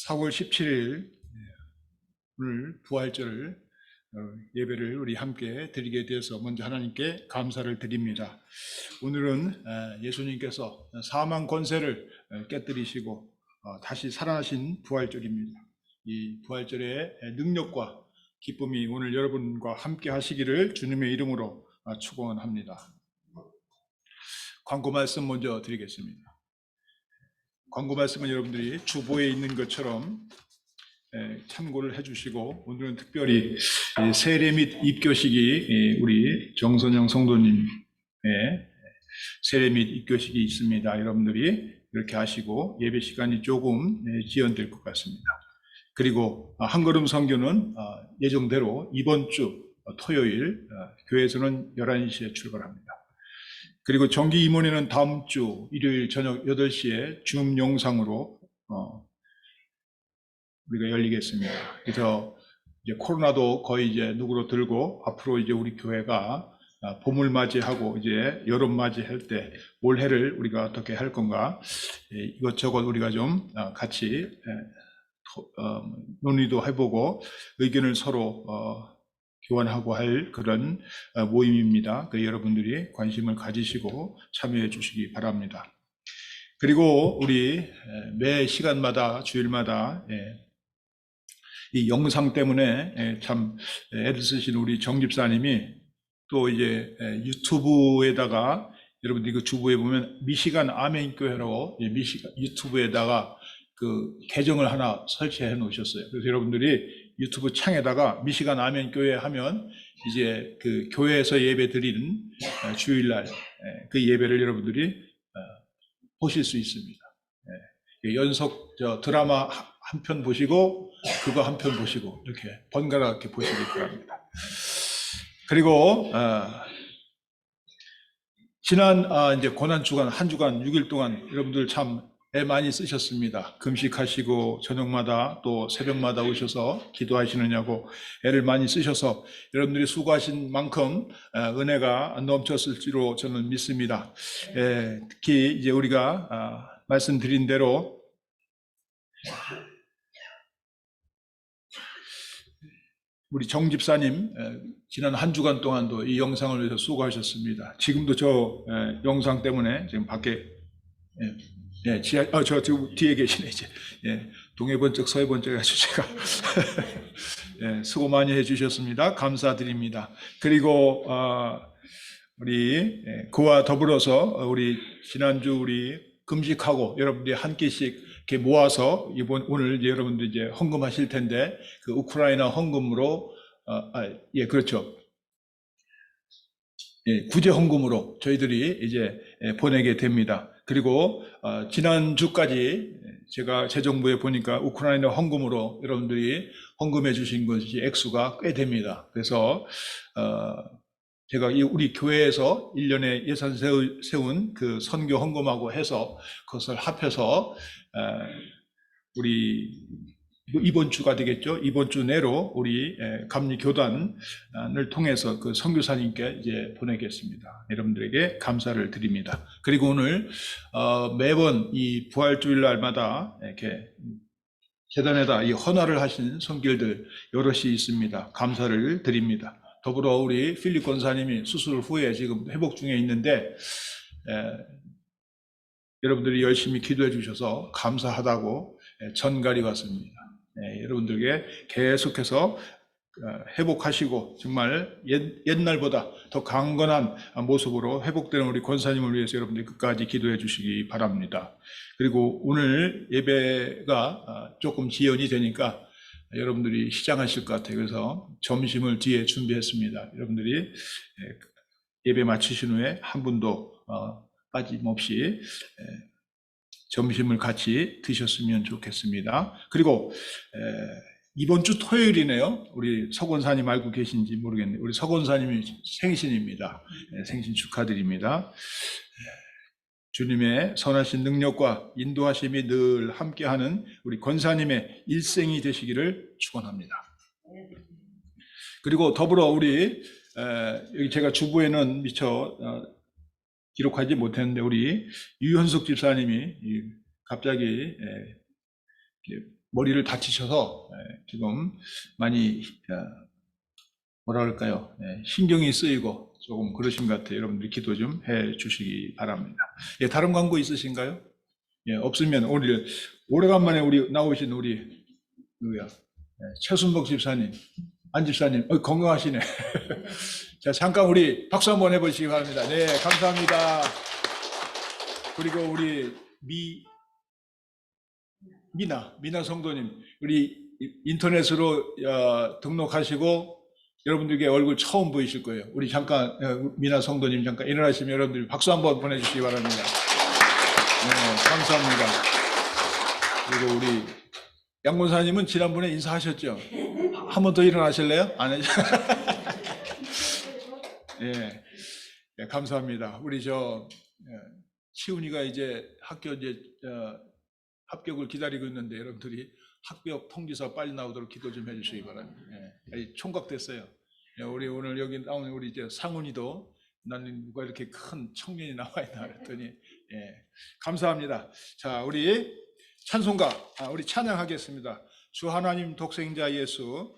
4월 17일 오늘 부활절 예배를 우리 함께 드리게 되어서 먼저 하나님께 감사를 드립니다. 오늘은 예수님께서 사망 권세를 깨뜨리시고 다시 살아나신 부활절입니다. 이 부활절의 능력과 기쁨이 오늘 여러분과 함께 하시기를 주님의 이름으로 축원합니다. 광고 말씀 먼저 드리겠습니다. 광고 말씀은 여러분들이 주보에 있는 것처럼 참고를 해주시고, 오늘은 특별히 세례 및 입교식이 우리 정선영 성도님의 세례 및 입교식이 있습니다. 여러분들이 이렇게 하시고 예배 시간이 조금 지연될 것 같습니다. 그리고 한걸음 선교는 예정대로 이번 주 토요일 교회에서는 11시에 출발합니다. 그리고 정기 임원회는 다음 주 일요일 저녁 8시에 줌 영상으로 우리가 열리겠습니다. 그래서 이제 코로나도 거의 이제 누구로 들고 앞으로 이제 우리 교회가 봄을 맞이하고 이제 여름 맞이할 때 올해를 우리가 어떻게 할 건가, 이것저것 우리가 좀 같이 논의도 해보고 의견을 서로 교환하고 할 그런 모임입니다. 그 여러분들이 관심을 가지시고 참여해 주시기 바랍니다. 그리고 우리 매 시간마다 주일마다 이 영상 때문에 참 애를 쓰신 우리 정 집사님이 또 이제 유튜브에다가, 여러분들 이거 주부에 보면 미시간 아멘교회라고 미시간 유튜브에다가 그 계정을 하나 설치해 놓으셨어요. 그래서 여러분들이 유튜브 창에다가 미시간 아멘교회 하면 이제 그 교회에서 예배 드리는 주일날 그 예배를 여러분들이 보실 수 있습니다. 연속 드라마 한 편 보시고 그거 한 편 보시고 이렇게 번갈아 이렇게 보시기 바랍니다. 그리고 지난 이제 고난 주간 한 주간 6일 동안 여러분들 참 애 많이 쓰셨습니다. 금식하시고 저녁마다 또 새벽마다 오셔서 기도하시느냐고 애를 많이 쓰셔서 여러분들이 수고하신 만큼 은혜가 넘쳤을지로 저는 믿습니다. 특히 이제 우리가 말씀드린 대로 우리 정 집사님 지난 한 주간 동안도 이 영상을 위해서 수고하셨습니다. 지금도 저 영상 때문에 지금 밖에 저 뒤에 계시네 이제. 동해 번쩍 서해 번쩍 해가지고 제가 수고 많이 해주셨습니다. 감사드립니다. 그리고 우리 그와 더불어서 우리 지난주 우리 금식하고 여러분들이 한 끼씩 이렇게 모아서 오늘 이제 여러분들 이제 헌금하실 텐데 그 우크라이나 헌금으로 그렇죠. 구제 헌금으로 저희들이 이제 보내게 됩니다. 그리고 지난주까지 제가 제 정부에 보니까 우크라이나 헌금으로 여러분들이 헌금해 주신 것이 액수가 꽤 됩니다. 그래서 제가 우리 교회에서 1년에 예산 세운 그 선교 헌금하고 해서 그것을 합해서 우리 이번 주가 되겠죠. 이번 주 내로 우리 감리 교단을 통해서 그 선교사님께 이제 보내겠습니다. 여러분들에게 감사를 드립니다. 그리고 오늘 매번 이 부활주일 날마다 이렇게 재단에다 이 헌화를 하신 손길들 여럿이 있습니다. 감사를 드립니다. 더불어 우리 필립 권사님이 수술 후에 지금 회복 중에 있는데 여러분들이 열심히 기도해 주셔서 감사하다고 전갈이 왔습니다. 여러분들에게 계속해서 회복하시고 정말 옛날보다 더 강건한 모습으로 회복되는 우리 권사님을 위해서 여러분들이 끝까지 기도해 주시기 바랍니다. 그리고 오늘 예배가 조금 지연이 되니까 여러분들이 시장하실 것 같아요. 그래서 점심을 뒤에 준비했습니다. 여러분들이 예배 마치신 후에 한 분도 빠짐없이 점심을 같이 드셨으면 좋겠습니다. 그리고 이번 주 토요일이네요. 우리 서 권사님 알고 계신지 모르겠네요. 우리 서 권사님이 생신입니다. 생신 축하드립니다. 주님의 선하신 능력과 인도하심이 늘 함께하는 우리 권사님의 일생이 되시기를 축원합니다. 그리고 더불어 우리 여기 제가 주부에는 미처 기록하지 못했는데 우리 유현숙 집사님이 갑자기 머리를 다치셔서 지금 많이 뭐라 그럴까요? 신경이 쓰이고 조금 그러신 것 같아요. 여러분들 기도 좀 해 주시기 바랍니다. 다른 광고 있으신가요? 없으면 오래간만에 우리 나오신 우리 누구야? 최순복 집사님, 안 집사님, 건강하시네. 자, 잠깐 우리 박수 한번 해보시기 바랍니다. 네, 감사합니다. 그리고 우리 미나 성도님, 우리 인터넷으로 등록하시고 여러분들께 얼굴 처음 보이실 거예요. 우리 잠깐 미나 성도님 잠깐 일어나시면 여러분들 박수 한번 보내주시기 바랍니다. 네, 감사합니다. 그리고 우리 양권사님은 지난번에 인사하셨죠? 한 번 더 일어나실래요? 안 해? 예, 감사합니다. 우리 치훈이가 이제 학교 합격을 기다리고 있는데 여러분들이 합격 통지서 빨리 나오도록 기도 좀 해주시기 바랍니다. 총각됐어요. 우리 오늘 여기 나오는 우리 상훈이도 나는 누가 이렇게 큰 청년이 나와 있나 그랬더니 감사합니다. 자, 우리 찬송가 우리 찬양하겠습니다. 주 하나님 독생자 예수.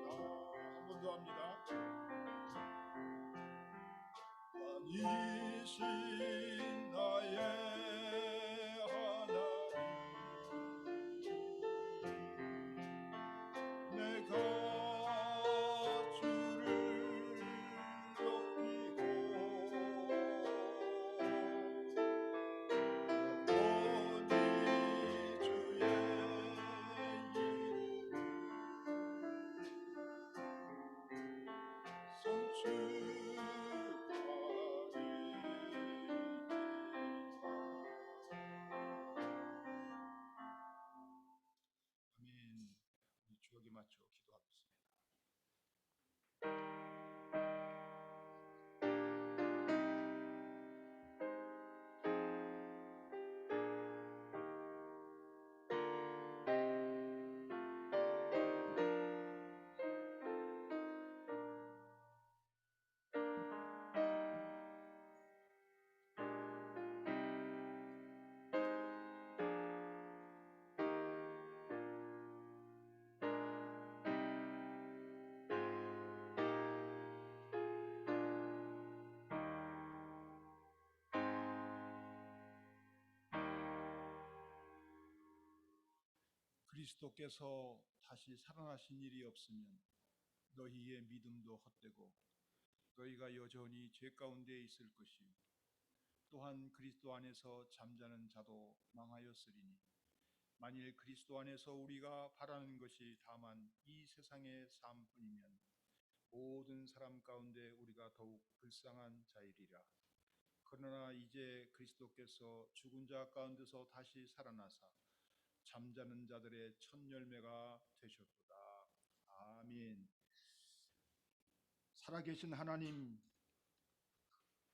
한 번 더 합니다. 왕이신 나의 하나님, 내가 주를 높이고 영원히 주의 아멘. 우리 주역에 맞춰 기도하겠습니다. 그리스도께서 다시 살아나신 일이 없으면 너희의 믿음도 헛되고 너희가 여전히 죄 가운데 있을 것이요 또한 그리스도 안에서 잠자는 자도 망하였으리니 만일 그리스도 안에서 우리가 바라는 것이 다만 이 세상의 삶뿐이면 모든 사람 가운데 우리가 더욱 불쌍한 자이리라. 그러나 이제 그리스도께서 죽은 자 가운데서 다시 살아나사 잠자는 자들의 첫 열매가 되셨도다. 아멘. 살아계신 하나님,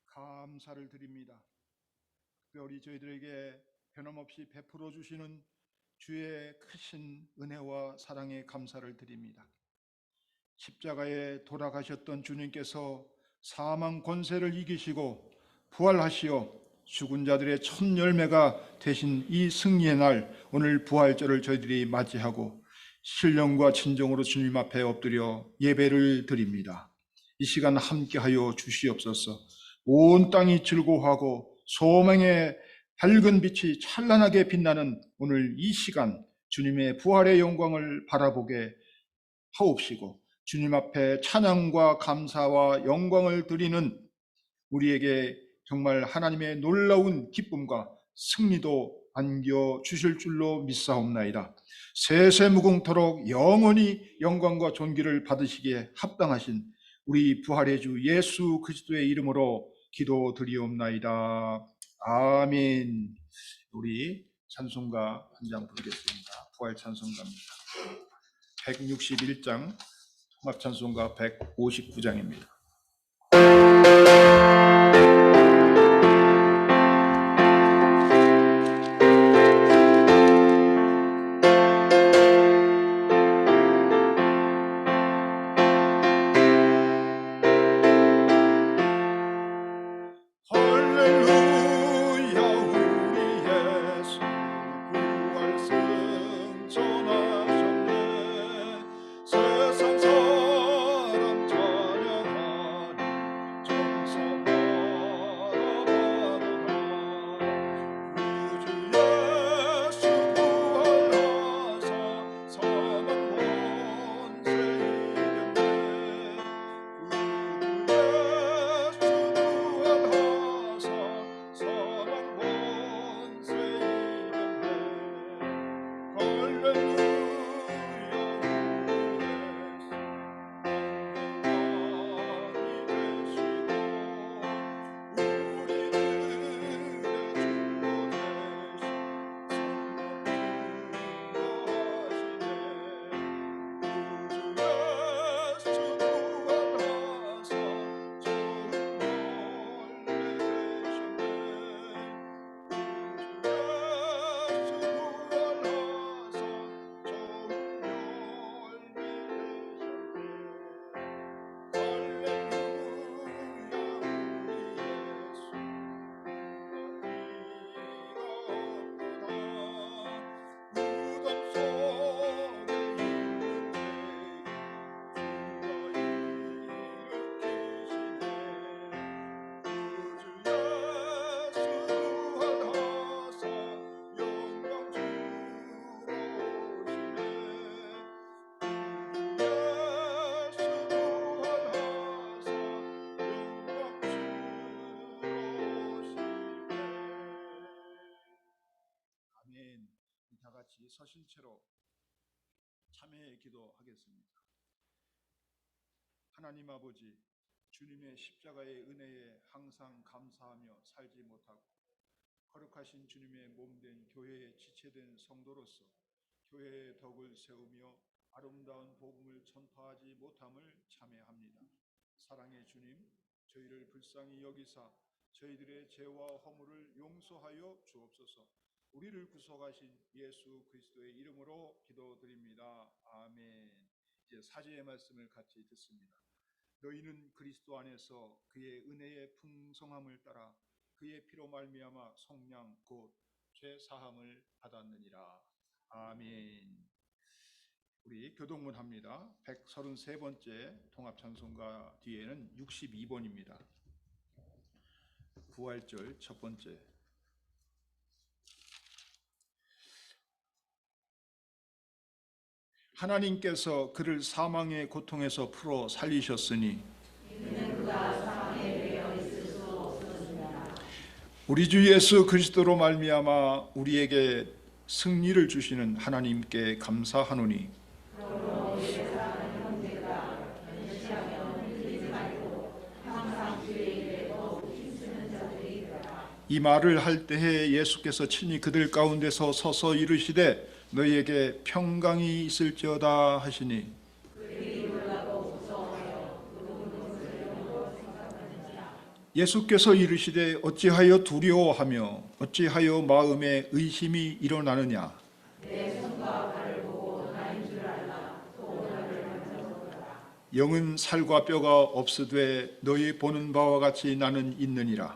감사를 드립니다. 특별히 저희들에게 변함없이 베풀어 주시는 주의 크신 은혜와 사랑에 감사를 드립니다. 십자가에 돌아가셨던 주님께서 사망 권세를 이기시고 부활하시어 죽은 자들의 첫 열매가 되신 이 승리의 날, 오늘 부활절을 저희들이 맞이하고 신령과 진정으로 주님 앞에 엎드려 예배를 드립니다. 이 시간 함께하여 주시옵소서. 온 땅이 즐거워하고 소망의 밝은 빛이 찬란하게 빛나는 오늘 이 시간, 주님의 부활의 영광을 바라보게 하옵시고 주님 앞에 찬양과 감사와 영광을 드리는 우리에게 정말 하나님의 놀라운 기쁨과 승리도 안겨주실 줄로 믿사옵나이다. 세세무궁토록 영원히 영광과 존귀를 받으시기에 합당하신 우리 부활의 주 예수 그리스도의 이름으로 기도드리옵나이다. 아멘. 우리 찬송가 한 장 부르겠습니다. 부활 찬송가입니다. 161장 통합찬송가 159장입니다. 세상 사람 찬양하며 서신 채로 참회의 기도하겠습니다. 하나님 아버지, 주님의 십자가의 은혜에 항상 감사하며 살지 못하고 거룩하신 주님의 몸된 교회에 지체된 성도로서 교회의 덕을 세우며 아름다운 복음을 전파하지 못함을 참회합니다. 사랑의 주님, 저희를 불쌍히 여기사 저희들의 죄와 허물을 용서하여 주옵소서. 우리를 구속하신 예수 그리스도의 이름으로 기도드립니다. 아멘. 이제 사제의 말씀을 같이 듣습니다. 너희는 그리스도 안에서 그의 은혜의 풍성함을 따라 그의 피로 말미암아 속량 곧 죄 사함을 받았느니라. 아멘. 우리 교동문 합니다. 133번째 통합찬송가 뒤에는 62번입니다. 부활절 첫 번째. 하나님께서 그를 사망의 고통에서 풀어 살리셨으니 우리 주 예수 그리스도로 말미암아 우리에게 승리를 주시는 하나님께 감사하노니 이 말을 할 때에 예수께서 친히 그들 가운데서 서서 이르시되 너희에게 평강이 있을지어다 하시니 예수께서 이르시되 어찌하여 두려워하며 어찌하여 마음에 의심이 일어나느냐. 영은 살과 뼈가 없으되 너희 보는 바와 같이 나는 있느니라.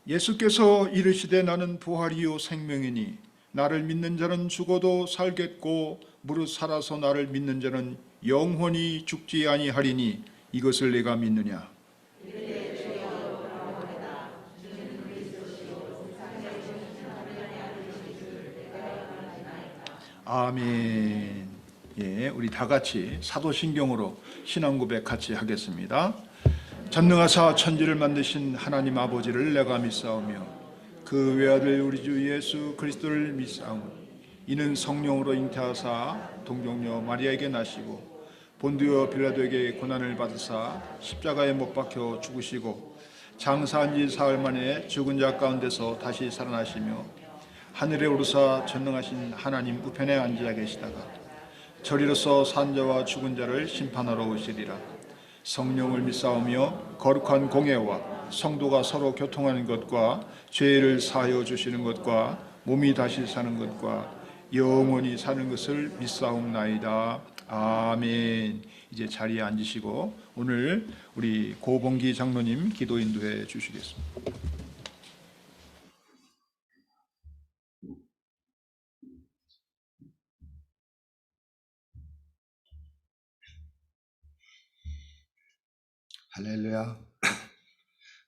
예수께서 이르시되 나는 부활이요 생명이니 나를 믿는 자는 죽어도 살겠고 무릇 살아서 나를 믿는 자는 영원히 죽지 아니하리니 이것을 내가 믿느냐. 아멘. 예, 우리 다 같이 사도신경으로 신앙 고백 같이 하겠습니다. 전능하사 천지를 만드신 하나님 아버지를 내가 믿사오며 그 외아들 우리 주 예수 그리스도를 믿사오니 이는 성령으로 잉태하사 동정녀 마리아에게 나시고 본디오 빌라도에게 고난을 받으사 십자가에 못 박혀 죽으시고 장사한 지 사흘 만에 죽은 자 가운데서 다시 살아나시며 하늘에 오르사 전능하신 하나님 우편에 앉아 계시다가 저리로서 산 자와 죽은 자를 심판하러 오시리라. 성령을 믿사오며 거룩한 공예와 성도가 서로 교통하는 것과 죄를 사하여 주시는 것과 몸이 다시 사는 것과 영원히 사는 것을 믿사옵나이다. 아멘. 이제 자리에 앉으시고 오늘 우리 고봉기 장로님 기도 인도해 주시겠습니다. 할렐루야.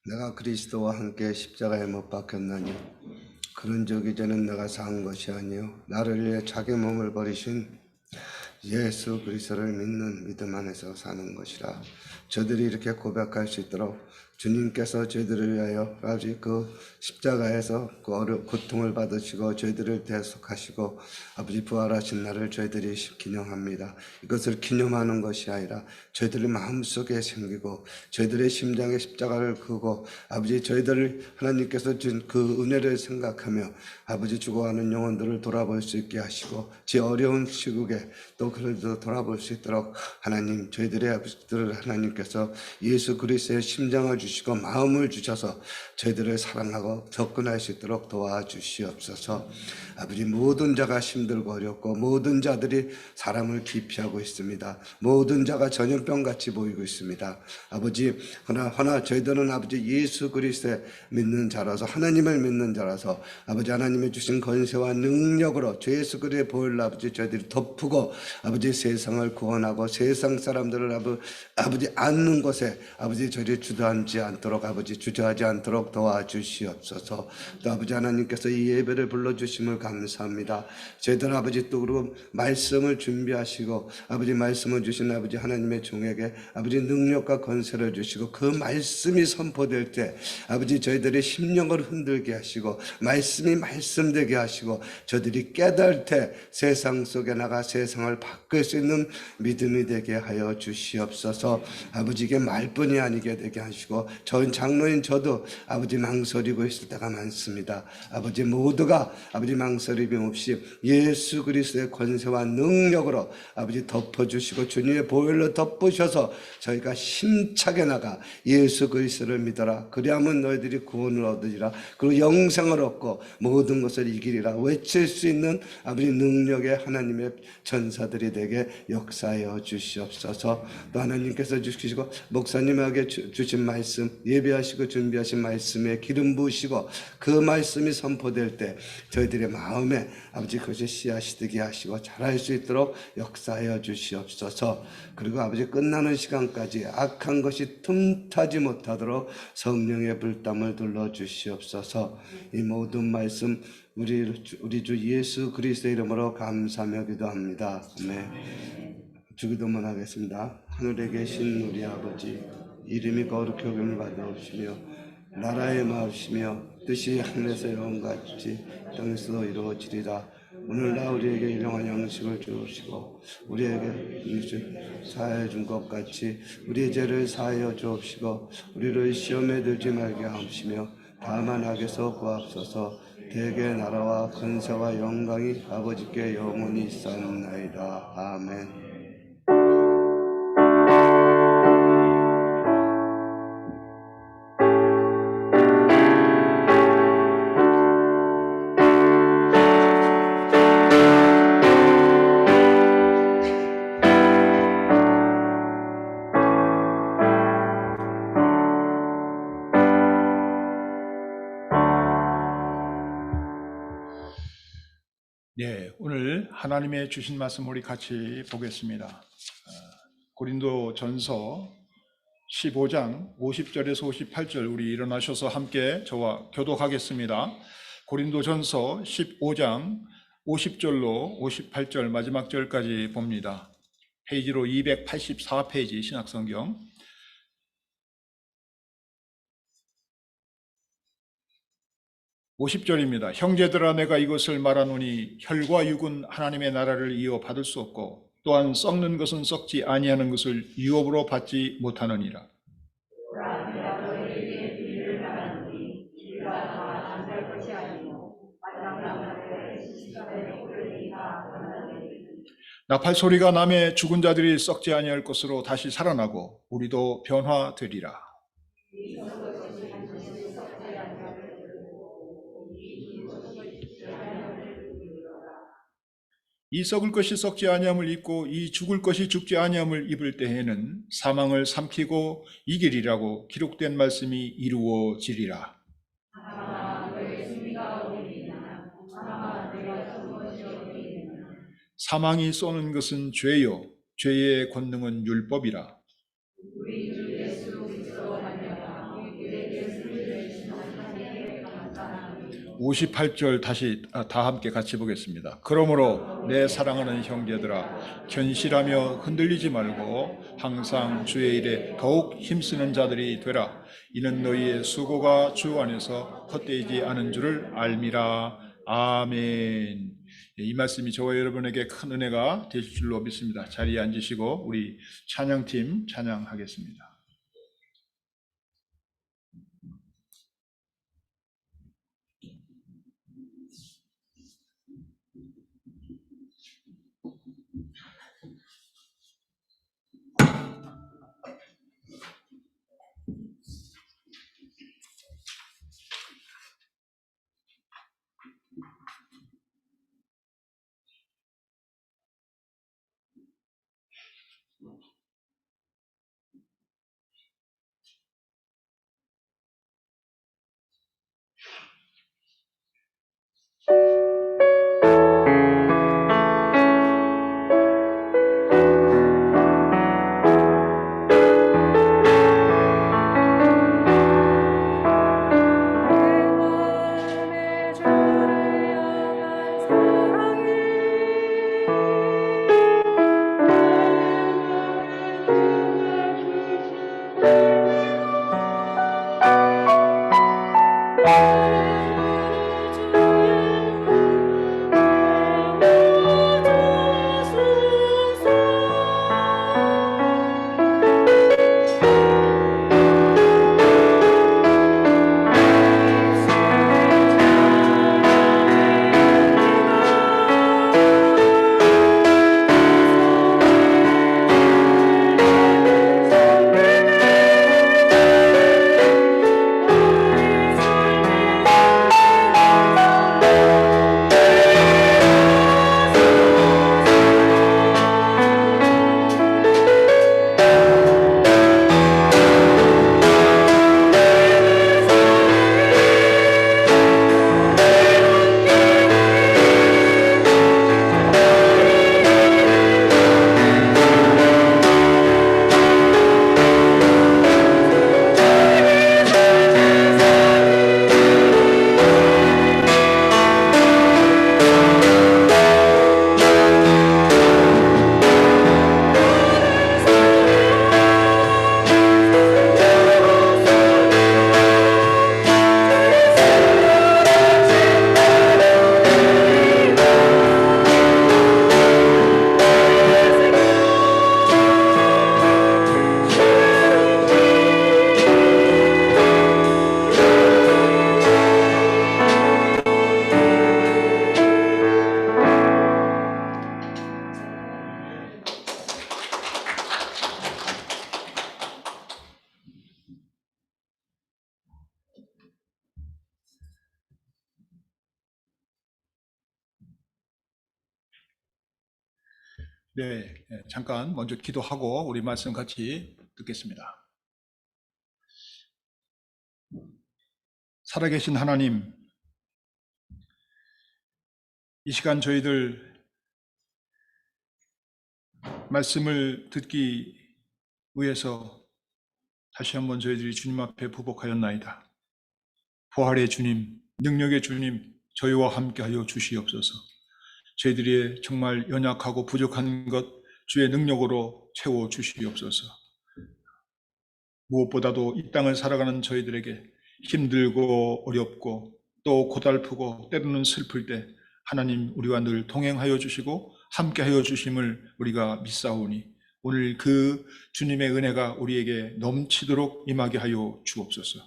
내가 그리스도와 함께 십자가에 못 박혔나니 그런 적 이제는 내가 산 것이 아니요 나를 위해 자기 몸을 버리신 예수 그리스도를 믿는 믿음 안에서 사는 것이라. 저들이 이렇게 고백할 수 있도록 주님께서 저희들을 위하여 아버지 그 십자가에서 그 고통을 받으시고 저희들을 대속하시고 아버지 부활하신 날을 저희들이 기념합니다. 이것을 기념하는 것이 아니라 저희들의 마음속에 생기고 저희들의 심장에 십자가를 그고 아버지 저희들을 하나님께서 준 그 은혜를 생각하며 아버지 죽어가는 영혼들을 돌아볼 수 있게 하시고 제 어려운 시국에 또 그래도 돌아볼 수 있도록 하나님 저희들의 아버지들을 하나님께서 예수 그리스도의 심장을 주시고 마음을 주셔서 저희들을 사랑하고 접근할 수 있도록 도와주시옵소서. 아버지 모든 자가 힘들고 어렵고 모든 자들이 사람을 기피하고 있습니다. 모든 자가 전염병같이 보이고 있습니다. 아버지 허나 저희들은 아버지 예수 그리스도에 믿는 자라서 하나님을 믿는 자라서 아버지 하나님이 주신 권세와 능력으로 주 예수 그리스도의 보혈로 아버지 저희들이 덮고 아버지 세상을 구원하고 세상 사람들을 아버지 앉는 곳에 아버지 저희들이 주저앉지 넘어지지 않도록 아버지 주저하지 않도록 도와주시옵소서. 또 아버지 하나님께서 이 예배를 불러주심을 감사합니다. 저희들 아버지 또 그리고 말씀을 준비하시고 아버지 말씀을 주신 아버지 하나님의 종에게 아버지 능력과 권세를 주시고 그 말씀이 선포될 때 아버지 저희들의 심령을 흔들게 하시고 말씀이 말씀되게 하시고 저들이 깨달을 때 세상 속에 나가 세상을 바꿀 수 있는 믿음이 되게 하여 주시옵소서. 아버지께 말뿐이 아니게 되게 하시고 전 장로인 저도 아버지 망설이고 있을 때가 많습니다. 아버지 모두가 아버지 망설임이 없이 예수 그리스도의 권세와 능력으로 아버지 덮어주시고 주님의 보혈로 덮으셔서 저희가 힘차게 나가 예수 그리스도를 믿어라 그리하면 너희들이 구원을 얻으리라 그리고 영생을 얻고 모든 것을 이기리라 외칠 수 있는 아버지 능력의 하나님의 전사들이 되게 역사하여 주시옵소서. 또 하나님께서 주시고 목사님에게 주신 말씀 예배하시고 준비하신 말씀에 기름 부으시고 그 말씀이 선포될 때 저희들의 마음에 아버지 그것이 씨앗이 되게 하시고 자랄 수 있도록 역사하여 주시옵소서. 그리고 아버지 끝나는 시간까지 악한 것이 틈타지 못하도록 성령의 불담을 둘러 주시옵소서. 이 모든 말씀 우리 주 예수 그리스도의 이름으로 감사하며 기도합니다. 아멘. 주기도문 하겠습니다. 하늘에 계신 우리 아버지 이름이 거룩히 여김을 받아오시며 나라의 마으시며 뜻이 하늘에서 영같이 땅에서도 이루어지리라. 오늘날 우리에게 일용할 양식을 주옵시고 우리에게 사하여 준 것 같이 우리의 죄를 사하여 주옵시고 우리를 시험에 들지 말게 하옵시며 다만 악에서 구하옵소서. 대개 나라와 권세와 영광이 아버지께 영원히 있사옵나이다. 아멘. 네, 오늘 하나님의 주신 말씀 우리 같이 보겠습니다. 고린도 전서 15장 50절에서 58절 우리 일어나셔서 함께 저와 교독하겠습니다. 고린도 전서 15장 50절로 58절 마지막 절까지 봅니다. 페이지로 284페이지 신약성경. 50절입니다. 형제들아 내가 이것을 말하노니 혈과 육은 하나님의 나라를 이어 받을 수 없고 또한 썩는 것은 썩지 아니하는 것을 유업으로 받지 못하느니라. 나팔 소리가 나매 죽은 자들이 썩지 아니할 것으로 다시 살아나고 우리도 변화되리라. 이 썩을 것이 썩지 아니함을 입고 이 죽을 것이 죽지 아니함을 입을 때에는 사망을 삼키고 이기리라고 기록된 말씀이 이루어지리라. 사망이 쏘는 것은 죄요 죄의 권능은 율법이라. 58절 다시 다 함께 같이 보겠습니다. 그러므로 내 사랑하는 형제들아 견실하며 흔들리지 말고 항상 주의 일에 더욱 힘쓰는 자들이 되라. 이는 너희의 수고가 주 안에서 헛되지 않은 줄을 알미라. 아멘. 이 말씀이 저와 여러분에게 큰 은혜가 되실 줄로 믿습니다. 자리에 앉으시고 우리 찬양팀 찬양하겠습니다. 네, 잠깐 먼저 기도하고 우리 말씀 같이 듣겠습니다. 살아계신 하나님, 이 시간 저희들 말씀을 듣기 위해서 다시 한번 저희들이 주님 앞에 부복하였나이다. 부활의 주님, 능력의 주님, 저희와 함께하여 주시옵소서. 저희들이 정말 연약하고 부족한 것 주의 능력으로 채워 주시옵소서. 무엇보다도 이 땅을 살아가는 저희들에게 힘들고 어렵고 또 고달프고 때로는 슬플 때 하나님 우리와 늘 동행하여 주시고 함께하여 주심을 우리가 믿사오니 오늘 그 주님의 은혜가 우리에게 넘치도록 임하게 하여 주옵소서.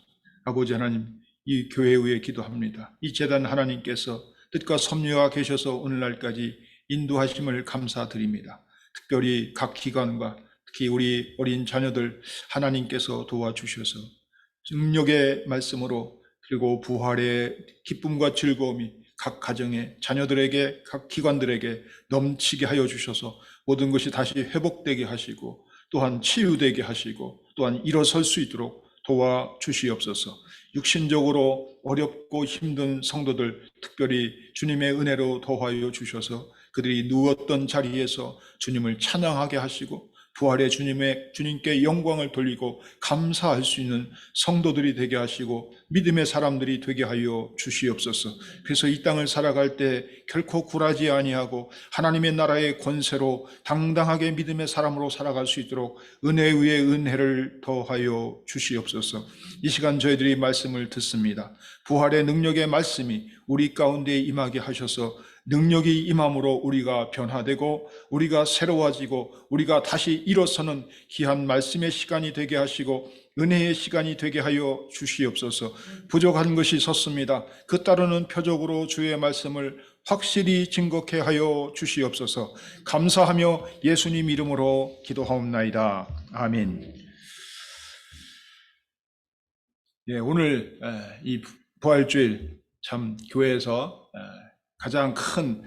아버지 하나님, 이 교회에 의해 기도합니다. 이 재단 하나님께서 뜻과 섭리와 계셔서 오늘날까지 인도하심을 감사드립니다. 특별히 각 기관과 특히 우리 어린 자녀들 하나님께서 도와주셔서 능력의 말씀으로 그리고 부활의 기쁨과 즐거움이 각 가정에 자녀들에게 각 기관들에게 넘치게 하여 주셔서 모든 것이 다시 회복되게 하시고 또한 치유되게 하시고 또한 일어설 수 있도록 도와주시옵소서. 육신적으로 어렵고 힘든 성도들 특별히 주님의 은혜로 도와여 주셔서 그들이 누웠던 자리에서 주님을 찬양하게 하시고 부활의 주님께 영광을 돌리고 감사할 수 있는 성도들이 되게 하시고 믿음의 사람들이 되게 하여 주시옵소서. 그래서 이 땅을 살아갈 때 결코 굴하지 아니하고 하나님의 나라의 권세로 당당하게 믿음의 사람으로 살아갈 수 있도록 은혜 위에 은혜를 더하여 주시옵소서. 이 시간 저희들이 말씀을 듣습니다. 부활의 능력의 말씀이 우리 가운데 임하게 하셔서 능력이 임함으로 우리가 변화되고 우리가 새로워지고 우리가 다시 일어서는 귀한 말씀의 시간이 되게 하시고 은혜의 시간이 되게 하여 주시옵소서. 부족한 것이 섰습니다. 그 따르는 표적으로 주의 말씀을 확실히 증거케 하여 주시옵소서. 감사하며 예수님 이름으로 기도하옵나이다. 아멘. 예, 오늘 이 부활주일 참 교회에서 가장 큰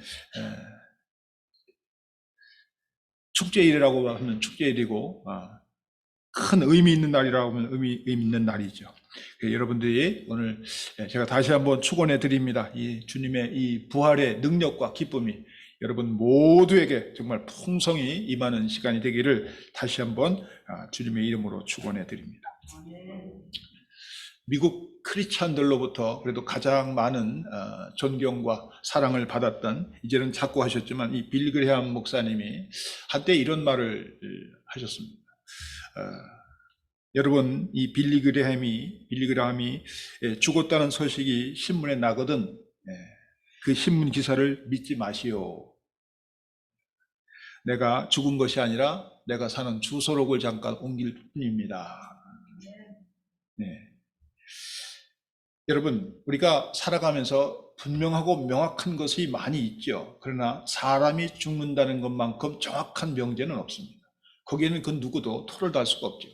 축제일이라고 하면 축제일이고 큰 의미 있는 날이라고 하면 의미 있는 날이죠. 여러분들이 오늘 제가 다시 한번 축원해 드립니다. 이 주님의 이 부활의 능력과 기쁨이 여러분 모두에게 정말 풍성히 임하는 시간이 되기를 다시 한번 주님의 이름으로 축원해 드립니다. 미국 크리스찬들로부터 그래도 가장 많은 존경과 사랑을 받았던, 이제는 자꾸 하셨지만 이 빌리 그레함 목사님이 한때 이런 말을 하셨습니다. 여러분, 이 빌리 그레함이 죽었다는 소식이 신문에 나거든 그 신문 기사를 믿지 마시오. 내가 죽은 것이 아니라 내가 사는 주소록을 잠깐 옮길 뿐입니다. 네. 여러분, 우리가 살아가면서 분명하고 명확한 것이 많이 있죠. 그러나 사람이 죽는다는 것만큼 정확한 명제는 없습니다. 거기에는 그 누구도 토를 달 수가 없죠.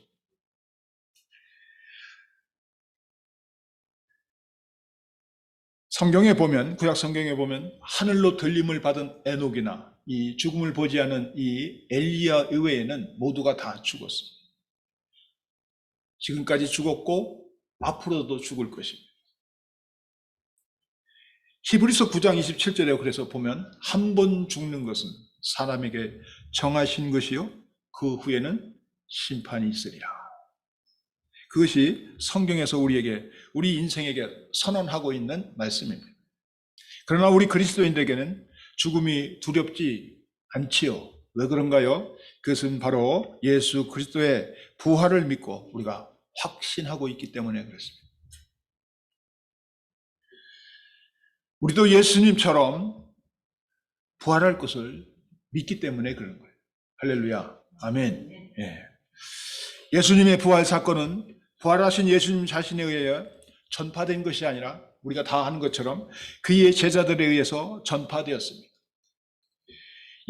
성경에 보면, 구약 성경에 보면 하늘로 들림을 받은 에녹이나 이 죽음을 보지 않은 이 엘리야 이외에는 모두가 다 죽었습니다. 지금까지 죽었고 앞으로도 죽을 것입니다. 히브리서 9장 27절에 그래서 보면 한 번 죽는 것은 사람에게 정하신 것이요 그 후에는 심판이 있으리라. 그것이 성경에서 우리 인생에게 선언하고 있는 말씀입니다. 그러나 우리 그리스도인들에게는 죽음이 두렵지 않지요. 왜 그런가요? 그것은 바로 예수 그리스도의 부활을 믿고 우리가 확신하고 있기 때문에 그렇습니다. 우리도 예수님처럼 부활할 것을 믿기 때문에 그런 거예요. 할렐루야. 아멘. 예. 예수님의 부활 사건은 부활하신 예수님 자신에 의해 전파된 것이 아니라 우리가 다 아는 것처럼 그의 제자들에 의해서 전파되었습니다.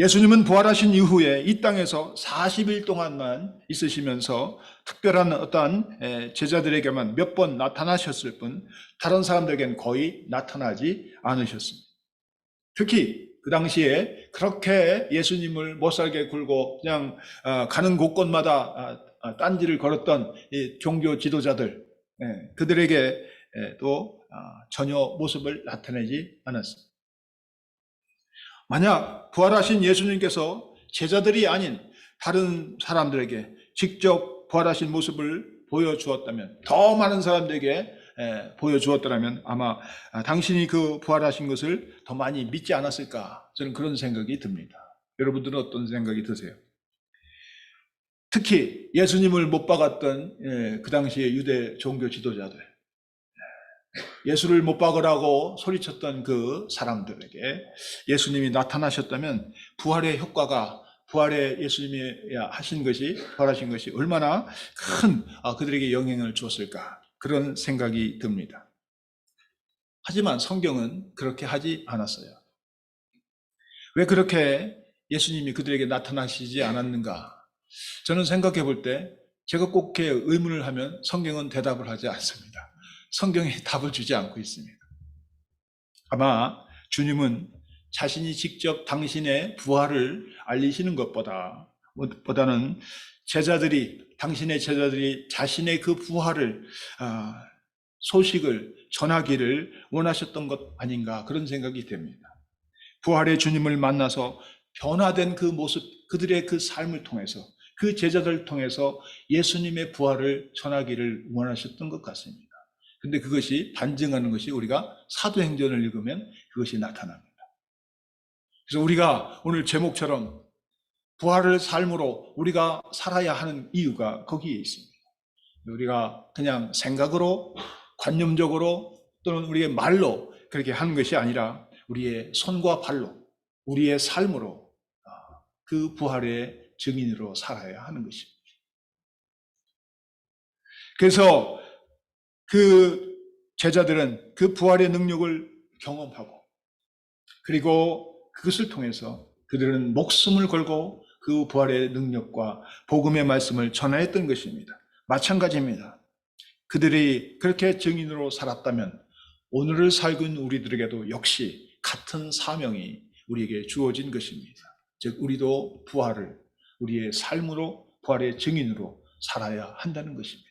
예수님은 부활하신 이후에 이 땅에서 40일 동안만 있으시면서 특별한 어떤 제자들에게만 몇 번 나타나셨을 뿐 다른 사람들에게는 거의 나타나지 않으셨습니다. 특히 그 당시에 그렇게 예수님을 못 살게 굴고 그냥 가는 곳곳마다 딴지를 걸었던 이 종교 지도자들, 그들에게도 전혀 모습을 나타내지 않았습니다. 만약 부활하신 예수님께서 제자들이 아닌 다른 사람들에게 직접 부활하신 모습을 보여주었다면, 더 많은 사람들에게 보여주었더라면 아마 당신이 그 부활하신 것을 더 많이 믿지 않았을까, 저는 그런 생각이 듭니다. 여러분들은 어떤 생각이 드세요? 특히 예수님을 못 박았던 그 당시의 유대 종교 지도자들, 예수를 못 박으라고 소리쳤던 그 사람들에게 예수님이 나타나셨다면 부활의 효과가, 부활의 예수님이 하신 것이, 부활하신 것이 얼마나 큰 그들에게 영향을 주었을까, 그런 생각이 듭니다. 하지만 성경은 그렇게 하지 않았어요. 왜 그렇게 예수님이 그들에게 나타나시지 않았는가? 저는 생각해 볼 때 제가 꼭 이렇게 의문을 하면 성경은 대답을 하지 않습니다. 성경이 답을 주지 않고 있습니다. 아마 주님은 자신이 직접 당신의 부활을 알리시는 것보다는 당신의 제자들이 자신의 그 부활을, 소식을 전하기를 원하셨던 것 아닌가, 그런 생각이 됩니다. 부활의 주님을 만나서 변화된 그 모습, 그들의 그 삶을 통해서, 그 제자들을 통해서 예수님의 부활을 전하기를 원하셨던 것 같습니다. 근데 그것이 반증하는 것이 우리가 사도행전을 읽으면 그것이 나타납니다. 그래서 우리가 오늘 제목처럼 부활의 삶으로 우리가 살아야 하는 이유가 거기에 있습니다. 우리가 그냥 생각으로, 관념적으로, 또는 우리의 말로 그렇게 하는 것이 아니라 우리의 손과 발로, 우리의 삶으로 그 부활의 증인으로 살아야 하는 것입니다. 그래서 그 제자들은 그 부활의 능력을 경험하고, 그리고 그것을 통해서 그들은 목숨을 걸고 그 부활의 능력과 복음의 말씀을 전하였던 것입니다. 마찬가지입니다. 그들이 그렇게 증인으로 살았다면 오늘을 살고 있는 우리들에게도 역시 같은 사명이 우리에게 주어진 것입니다. 즉 우리도 부활을 우리의 삶으로, 부활의 증인으로 살아야 한다는 것입니다.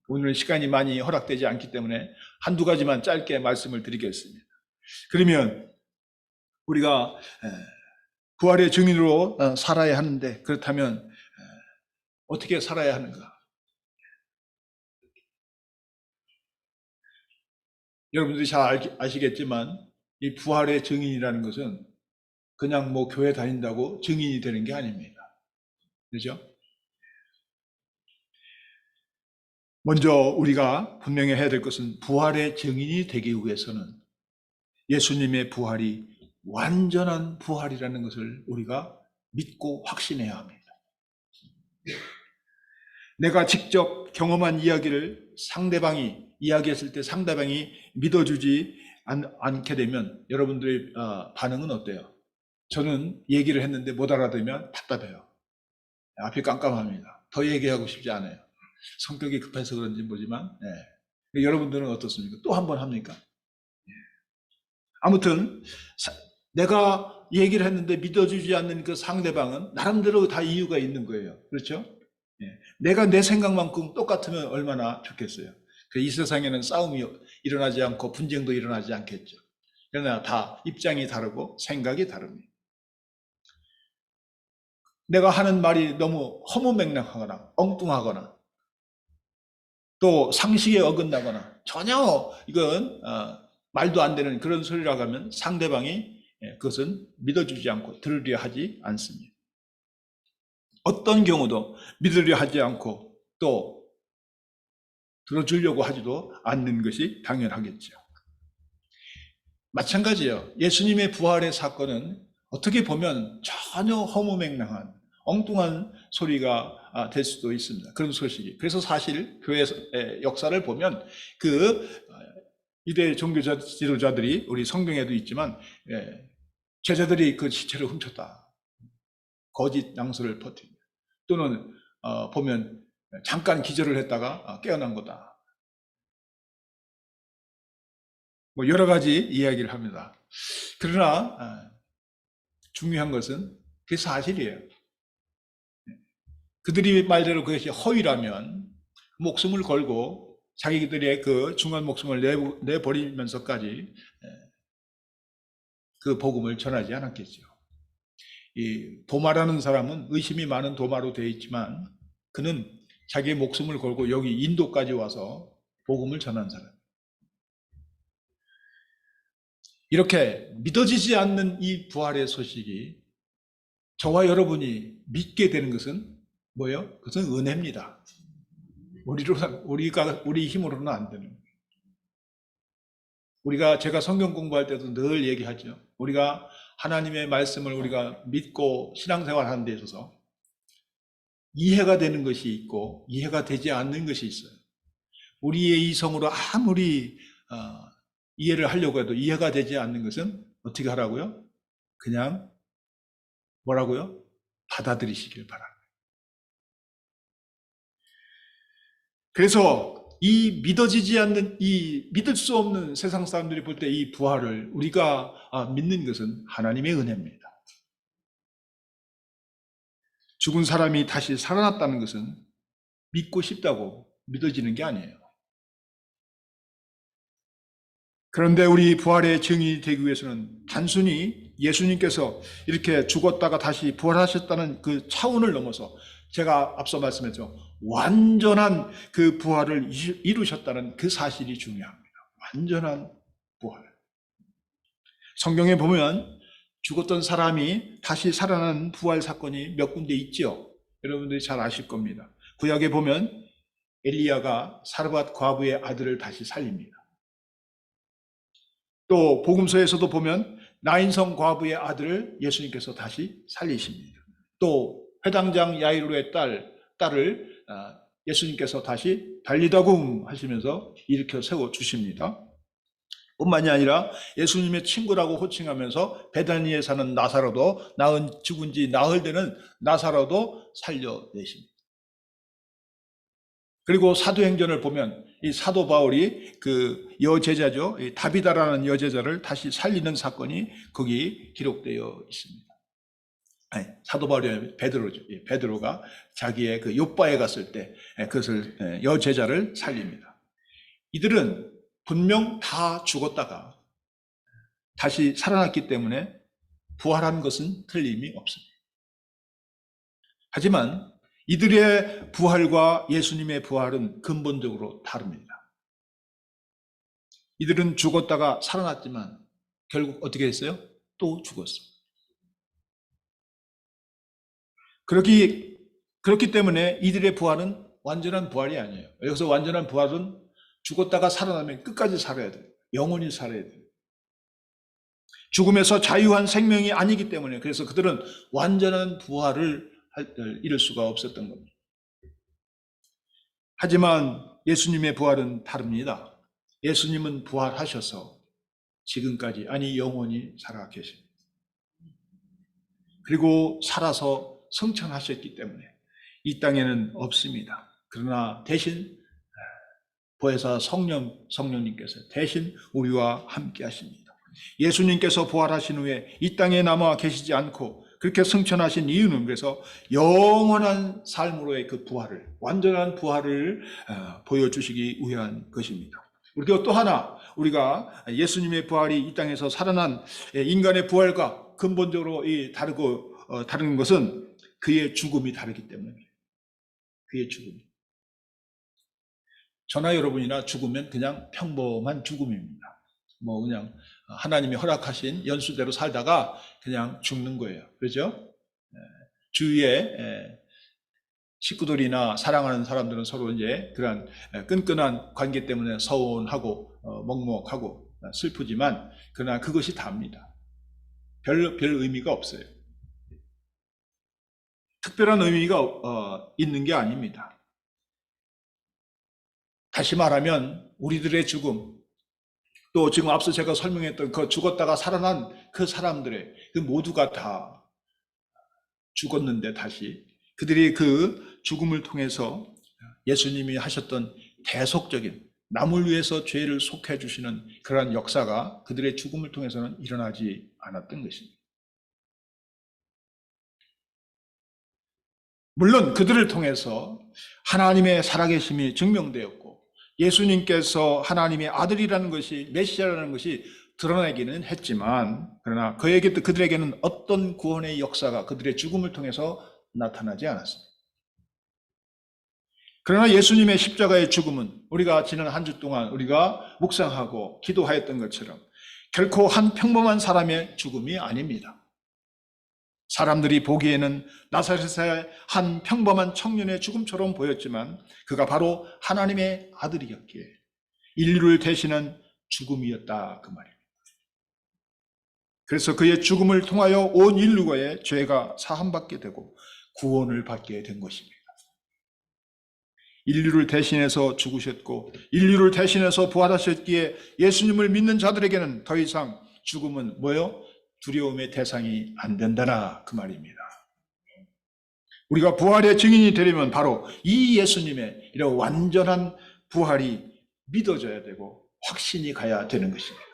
오늘 시간이 많이 허락되지 않기 때문에 한두 가지만 짧게 말씀을 드리겠습니다. 그러면 우리가 부활의 증인으로 살아야 하는데, 그렇다면 어떻게 살아야 하는가? 여러분들이 잘 아시겠지만 이 부활의 증인이라는 것은 그냥 뭐 교회 다닌다고 증인이 되는 게 아닙니다. 그렇죠? 먼저 우리가 분명히 해야 될 것은 부활의 증인이 되기 위해서는 예수님의 부활이 완전한 부활이라는 것을 우리가 믿고 확신해야 합니다. 내가 직접 경험한 이야기를 상대방이 이야기했을 때 상대방이 믿어주지 않게 되면 여러분들의 반응은 어때요? 저는 얘기를 했는데 못 알아들으면 답답해요. 앞이 깜깜합니다. 더 얘기하고 싶지 않아요. 성격이 급해서 그런지 모르지만, 여러분들은 어떻습니까? 또 한 번 합니까? 아무튼 내가 얘기를 했는데 믿어주지 않는 그 상대방은 나름대로 다 이유가 있는 거예요. 그렇죠? 내가 내 생각만큼 똑같으면 얼마나 좋겠어요. 이 세상에는 싸움이 일어나지 않고 분쟁도 일어나지 않겠죠. 그러나 다 입장이 다르고 생각이 다릅니다. 내가 하는 말이 너무 허무맹랑하거나 엉뚱하거나 또 상식에 어긋나거나 전혀 이건 말도 안 되는 그런 소리라고 하면 상대방이 그것은 믿어주지 않고 들으려 하지 않습니다. 어떤 경우도 믿으려 하지 않고 또 들어주려고 하지도 않는 것이 당연하겠죠. 마찬가지예요. 예수님의 부활의 사건은 어떻게 보면 전혀 허무맹랑한 엉뚱한 소리가 될 수도 있습니다. 그런 소식이. 그래서 사실 교회의 역사를 보면 그 유대 종교 지도자들이 우리 성경에도 있지만 제자들이 그 시체를 훔쳤다. 거짓 양수를 퍼뜨립니다. 또는 보면 잠깐 기절을 했다가 깨어난 거다. 뭐 여러 가지 이야기를 합니다. 그러나 중요한 것은 그게 사실이에요. 그들이 말대로 그것이 허위라면 목숨을 걸고 자기들의 그 중한 목숨을 내버리면서까지 그 복음을 전하지 않았겠죠. 이 도마라는 사람은 의심이 많은 도마로 되어 있지만 그는 자기의 목숨을 걸고 여기 인도까지 와서 복음을 전한 사람. 이렇게 믿어지지 않는 이 부활의 소식이 저와 여러분이 믿게 되는 것은 뭐예요? 그것은 은혜입니다. 우리 힘으로는 안 되는 거예요. 제가 성경 공부할 때도 늘 얘기하죠. 우리가 하나님의 말씀을 우리가 믿고 신앙생활 하는 데 있어서 이해가 되는 것이 있고 이해가 되지 않는 것이 있어요. 우리의 이성으로 아무리 이해를 하려고 해도 이해가 되지 않는 것은 어떻게 하라고요? 그냥 뭐라고요? 받아들이시길 바랍니다. 그래서 이 믿어지지 않는, 이 믿을 수 없는 세상 사람들이 볼 때 이 부활을 우리가 믿는 것은 하나님의 은혜입니다. 죽은 사람이 다시 살아났다는 것은 믿고 싶다고 믿어지는 게 아니에요. 그런데 우리 부활의 증인이 되기 위해서는 단순히 예수님께서 이렇게 죽었다가 다시 부활하셨다는 그 차원을 넘어서 제가 앞서 말씀했죠. 완전한 그 부활을 이루셨다는 그 사실이 중요합니다. 완전한 부활. 성경에 보면 죽었던 사람이 다시 살아난 부활 사건이 몇 군데 있죠. 여러분들이 잘 아실 겁니다. 구약에 보면 엘리야가 사르밧 과부의 아들을 다시 살립니다. 또 복음서에서도 보면 나인성 과부의 아들을 예수님께서 다시 살리십니다. 또 회당장 야이로의 딸을 예수님께서 다시 달리다궁 하시면서 일으켜 세워 주십니다. 뿐만이 아니라 예수님의 친구라고 호칭하면서 베다니에 사는 나사로도 죽은 지 나흘 되는 나사로도 살려내십니다. 그리고 사도행전을 보면 이 사도 바울이 그 여제자죠, 다비다라는 여제자를 다시 살리는 사건이 거기 기록되어 있습니다. 아니, 사도 바울이 베드로죠. 베드로가 자기의 그 요바에 갔을 때 그것을 여제자를 살립니다. 이들은 분명 다 죽었다가 다시 살아났기 때문에 부활한 것은 틀림이 없습니다. 하지만 이들의 부활과 예수님의 부활은 근본적으로 다릅니다. 이들은 죽었다가 살아났지만 결국 어떻게 했어요? 또 죽었어요. 그렇기 때문에 이들의 부활은 완전한 부활이 아니에요. 여기서 완전한 부활은 죽었다가 살아나면 끝까지 살아야 돼요. 영원히 살아야 돼요. 죽음에서 자유한 생명이 아니기 때문에 그래서 그들은 완전한 부활을 이룰 수가 없었던 겁니다. 하지만 예수님의 부활은 다릅니다. 예수님은 부활하셔서 지금까지 아니 영원히 살아 계십니다. 그리고 살아서 성천하셨기 때문에 이 땅에는 없습니다. 그러나 대신 보혜사 성령님께서 대신 우리와 함께 하십니다. 예수님께서 부활하신 후에 이 땅에 남아 계시지 않고 그렇게 승천하신 이유는 그래서 영원한 삶으로의 그 부활을, 완전한 부활을 보여주시기 위한 것입니다. 그리고 또 하나, 우리가 예수님의 부활이 이 땅에서 살아난 인간의 부활과 근본적으로 다른 것은 그의 죽음이 다르기 때문에 그의 죽음이. 저나 여러분이나 죽으면 그냥 평범한 죽음입니다. 그냥 하나님이 허락하신 연수대로 살다가 그냥 죽는 거예요. 그렇죠? 주위에 식구들이나 사랑하는 사람들은 서로 이제 그런 끈끈한 관계 때문에 서운하고 먹먹하고 슬프지만 그러나 그것이 답니다. 별 의미가 없어요. 특별한 의미가 있는 게 아닙니다. 다시 말하면 우리들의 죽음, 또 지금 앞서 제가 설명했던 그 죽었다가 살아난 그 사람들의 그 모두가 다 죽었는데 다시 그들이 그 죽음을 통해서 예수님이 하셨던 대속적인 남을 위해서 죄를 속해 주시는 그러한 역사가 그들의 죽음을 통해서는 일어나지 않았던 것입니다. 물론 그들을 통해서 하나님의 살아계심이 증명되었고 예수님께서 하나님의 아들이라는 것이 메시아라는 것이 드러나기는 했지만 그러나 그들에게는 어떤 구원의 역사가 그들의 죽음을 통해서 나타나지 않았습니다. 그러나 예수님의 십자가의 죽음은 우리가 지난 한 주 동안 우리가 묵상하고 기도하였던 것처럼 결코 한 평범한 사람의 죽음이 아닙니다. 사람들이 보기에는 나사렛의 한 평범한 청년의 죽음처럼 보였지만 그가 바로 하나님의 아들이었기에 인류를 대신한 죽음이었다 그 말입니다. 그래서 그의 죽음을 통하여 온 인류의 죄가 사함받게 되고 구원을 받게 된 것입니다. 인류를 대신해서 죽으셨고 인류를 대신해서 부활하셨기에 예수님을 믿는 자들에게는 더 이상 죽음은 뭐요? 두려움의 대상이 안 된다라 그 말입니다. 우리가 부활의 증인이 되려면 바로 이 예수님의 이런 완전한 부활이 믿어져야 되고 확신이 가야 되는 것입니다.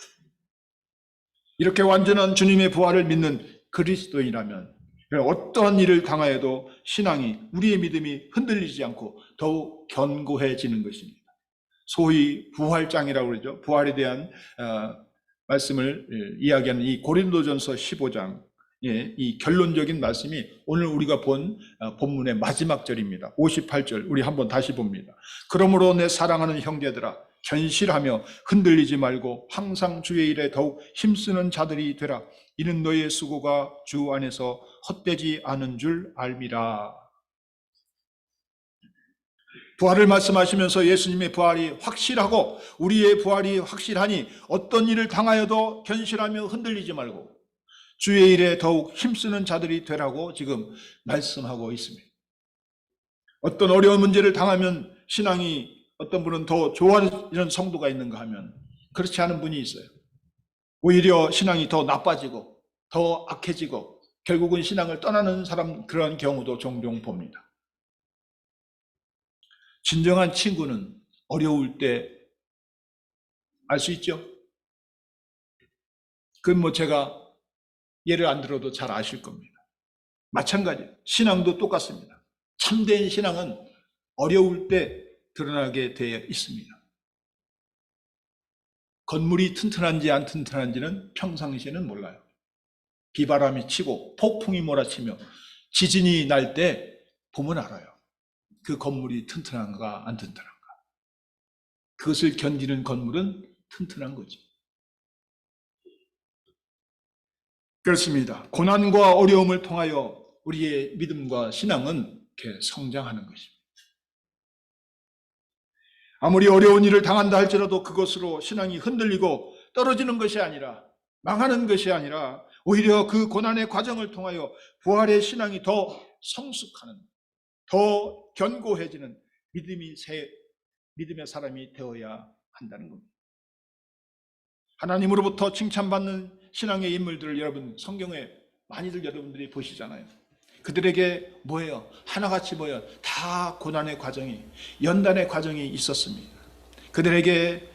이렇게 완전한 주님의 부활을 믿는 그리스도인이라면 어떠한 일을 당하여도 신앙이 우리의 믿음이 흔들리지 않고 더욱 견고해지는 것입니다. 소위 부활장이라고 그러죠. 부활에 대한 말씀을 이야기하는 이 고린도전서 15장 이 결론적인 말씀이 오늘 우리가 본 본문의 마지막 절입니다. 58절 우리 한번 다시 봅니다. 그러므로 내 사랑하는 형제들아 견실하며 흔들리지 말고 항상 주의 일에 더욱 힘쓰는 자들이 되라. 이는 너의 수고가 주 안에서 헛되지 않은 줄 알미라. 부활을 말씀하시면서 예수님의 부활이 확실하고 우리의 부활이 확실하니 어떤 일을 당하여도 견실하며 흔들리지 말고 주의 일에 더욱 힘쓰는 자들이 되라고 지금 말씀하고 있습니다. 어떤 어려운 문제를 당하면 신앙이 어떤 분은 더 좋아지는 성도가 있는가 하면 그렇지 않은 분이 있어요. 오히려 신앙이 더 나빠지고 더 악해지고 결국은 신앙을 떠나는 사람 그런 경우도 종종 봅니다. 진정한 친구는 어려울 때 알 수 있죠? 그건 제가 예를 안 들어도 잘 아실 겁니다. 마찬가지예요. 신앙도 똑같습니다. 참된 신앙은 어려울 때 드러나게 되어 있습니다. 건물이 튼튼한지 안 튼튼한지는 평상시에는 몰라요. 비바람이 치고 폭풍이 몰아치며 지진이 날 때 보면 알아요. 그 건물이 튼튼한가 안 튼튼한가. 그것을 견디는 건물은 튼튼한 거죠. 그렇습니다. 고난과 어려움을 통하여 우리의 믿음과 신앙은 이렇게 성장하는 것입니다. 아무리 어려운 일을 당한다 할지라도 그것으로 신앙이 흔들리고 떨어지는 것이 아니라 망하는 것이 아니라 오히려 그 고난의 과정을 통하여 부활의 신앙이 더 성숙하는 더 견고해지는 믿음의 사람이 되어야 한다는 겁니다. 하나님으로부터 칭찬받는 신앙의 인물들을 여러분 성경에 많이들 여러분들이 보시잖아요. 그들에게 뭐예요? 하나같이 뭐예요? 다 고난의 과정이 연단의 과정이 있었습니다. 그들에게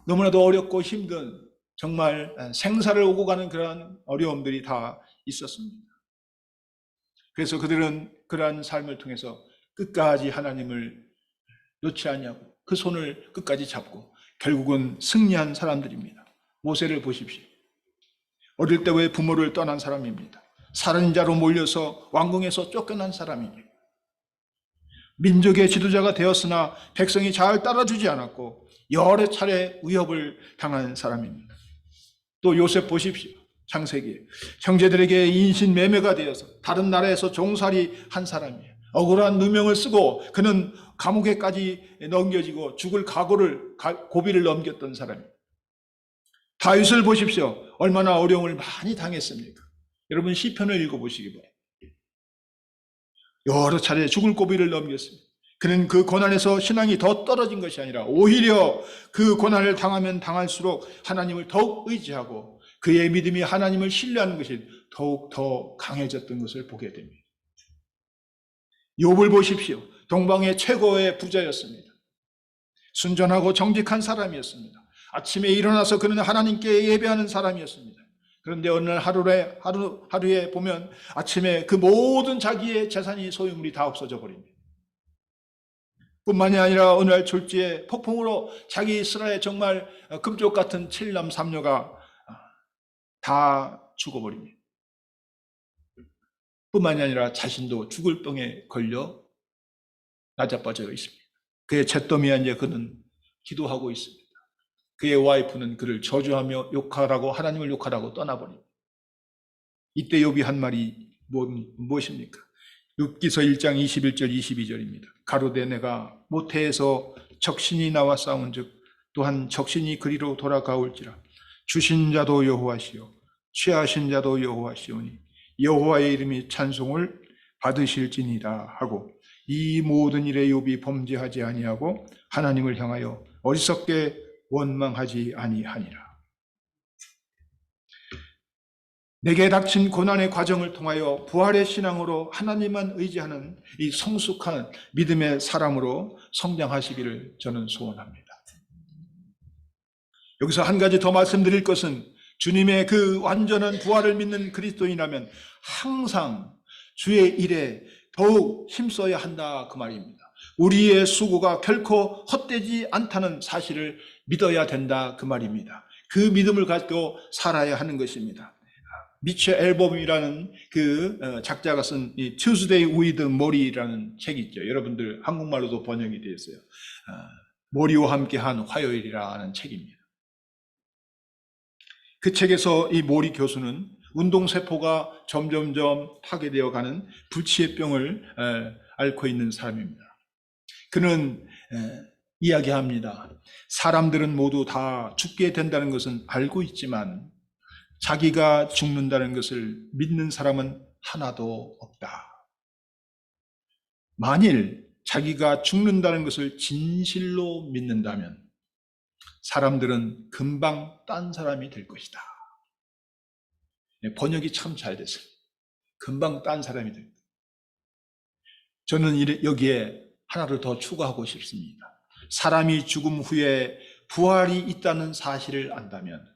너무나도 어렵고 힘든 정말 생사를 오고 가는 그러한 어려움들이 다 있었습니다. 그래서 그들은 그러한 삶을 통해서 끝까지 하나님을 놓지 않냐고 그 손을 끝까지 잡고 결국은 승리한 사람들입니다. 모세를 보십시오. 어릴 때 왜 부모를 떠난 사람입니다. 살인자로 몰려서 왕궁에서 쫓겨난 사람입니다. 민족의 지도자가 되었으나 백성이 잘 따라주지 않았고 여러 차례 위협을 당한 사람입니다. 또 요셉 보십시오. 창세기에 형제들에게 인신매매가 되어서 다른 나라에서 종살이 한 사람이에요. 억울한 누명을 쓰고 그는 감옥에까지 넘겨지고 죽을 고비를 넘겼던 사람이에요. 다윗을 보십시오. 얼마나 어려움을 많이 당했습니까? 여러분 시편을 읽어보시기 바랍니다. 여러 차례 죽을 고비를 넘겼습니다. 그는 그 고난에서 신앙이 더 떨어진 것이 아니라 오히려 그 고난을 당하면 당할수록 하나님을 더욱 의지하고 그의 믿음이 하나님을 신뢰하는 것이 더욱 더 강해졌던 것을 보게 됩니다. 욥을 보십시오. 동방의 최고의 부자였습니다. 순전하고 정직한 사람이었습니다. 아침에 일어나서 그는 하나님께 예배하는 사람이었습니다. 그런데 어느 날 하루에 보면 아침에 그 모든 자기의 재산이 소유물이 다 없어져 버립니다. 뿐만이 아니라 어느 날 졸지에 폭풍으로 자기 이스라엘 정말 금쪽 같은 7남 3녀가 다 죽어버립니다. 뿐만이 아니라 자신도 죽을 병에 걸려 나자빠져 있습니다. 그의 잿더미에 이제 그는 기도하고 있습니다. 그의 와이프는 그를 저주하며 욕하라고, 하나님을 욕하라고 떠나버립니다. 이때 욥이 한 말이 무엇입니까? 욥기서 1장 21절 22절입니다. 가로되 내가 모태에서 적신이 나와 싸운즉 또한 적신이 그리로 돌아가올지라. 주신 자도 여호와시요 취하신 자도 여호와시오니 여호와의 이름이 찬송을 받으실지니라 하고, 이 모든 일에 욥이 범죄하지 아니하고 하나님을 향하여 어리석게 원망하지 아니하니라. 내게 닥친 고난의 과정을 통하여 부활의 신앙으로 하나님만 의지하는 이 성숙한 믿음의 사람으로 성장하시기를 저는 소원합니다. 여기서 한 가지 더 말씀드릴 것은, 주님의 그 완전한 부활을 믿는 그리스도인이라면 항상 주의 일에 더욱 힘써야 한다, 그 말입니다. 우리의 수고가 결코 헛되지 않다는 사실을 믿어야 된다, 그 말입니다. 그 믿음을 가지고 살아야 하는 것입니다. 미처 앨범이라는 그 작자가 쓴 이 Tuesday with Mori라는 책이 있죠. 여러분들 한국말로도 번역이 되어 있어요. 모리와 함께한 화요일이라는 책입니다. 그 책에서 이 모리 교수는 운동세포가 점점점 파괴되어 가는 불치의 병을 앓고 있는 사람입니다. 그는 이야기합니다. 사람들은 모두 다 죽게 된다는 것은 알고 있지만 자기가 죽는다는 것을 믿는 사람은 하나도 없다. 만일 자기가 죽는다는 것을 진실로 믿는다면 사람들은 금방 딴 사람이 될 것이다. 번역이 참 잘 됐어요. 금방 딴 사람이 될 것이다. 저는 여기에 하나를 더 추가하고 싶습니다. 사람이 죽음 후에 부활이 있다는 사실을 안다면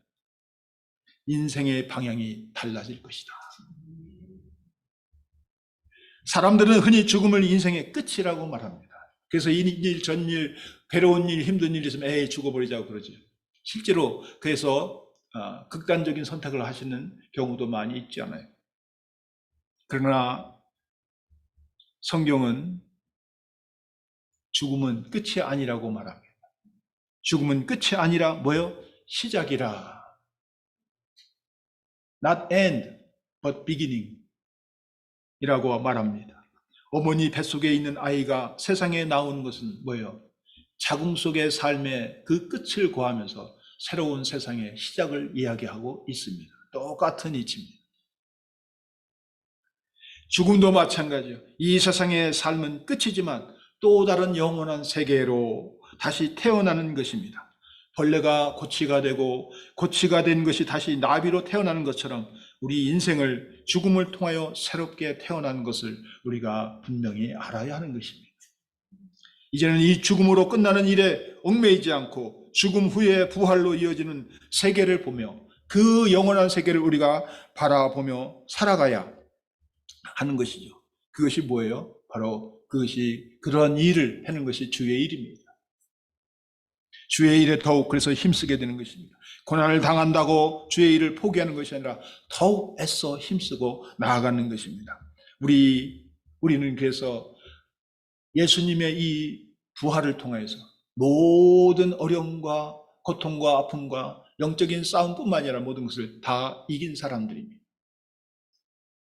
인생의 방향이 달라질 것이다. 사람들은 흔히 죽음을 인생의 끝이라고 말합니다. 그래서 이 전일, 괴로운 일, 힘든 일 있으면 에이 죽어버리자고 그러죠. 실제로 그래서 극단적인 선택을 하시는 경우도 많이 있지 않아요. 그러나 성경은 죽음은 끝이 아니라고 말합니다. 죽음은 끝이 아니라 뭐요? 시작이라. Not end, but beginning 이라고 말합니다. 어머니 뱃속에 있는 아이가 세상에 나온 것은 뭐예요? 자궁 속의 삶의 그 끝을 고하면서 새로운 세상의 시작을 이야기하고 있습니다. 똑같은 이치입니다. 죽음도 마찬가지예요. 이 세상의 삶은 끝이지만 또 다른 영원한 세계로 다시 태어나는 것입니다. 벌레가 고치가 되고 고치가 된 것이 다시 나비로 태어나는 것처럼 우리 인생을 죽음을 통하여 새롭게 태어난 것을 우리가 분명히 알아야 하는 것입니다. 이제는 이 죽음으로 끝나는 일에 얽매이지 않고 죽음 후에 부활로 이어지는 세계를 보며 그 영원한 세계를 우리가 바라보며 살아가야 하는 것이죠. 그것이 뭐예요? 바로 그것이 그러한 일을 하는 것이 주의 일입니다. 주의 일에 더욱 그래서 힘쓰게 되는 것입니다. 고난을 당한다고 주의 일을 포기하는 것이 아니라 더욱 애써 힘쓰고 나아가는 것입니다. 우리는 그래서 예수님의 이 부활을 통해서 모든 어려움과 고통과 아픔과 영적인 싸움뿐만 아니라 모든 것을 다 이긴 사람들입니다.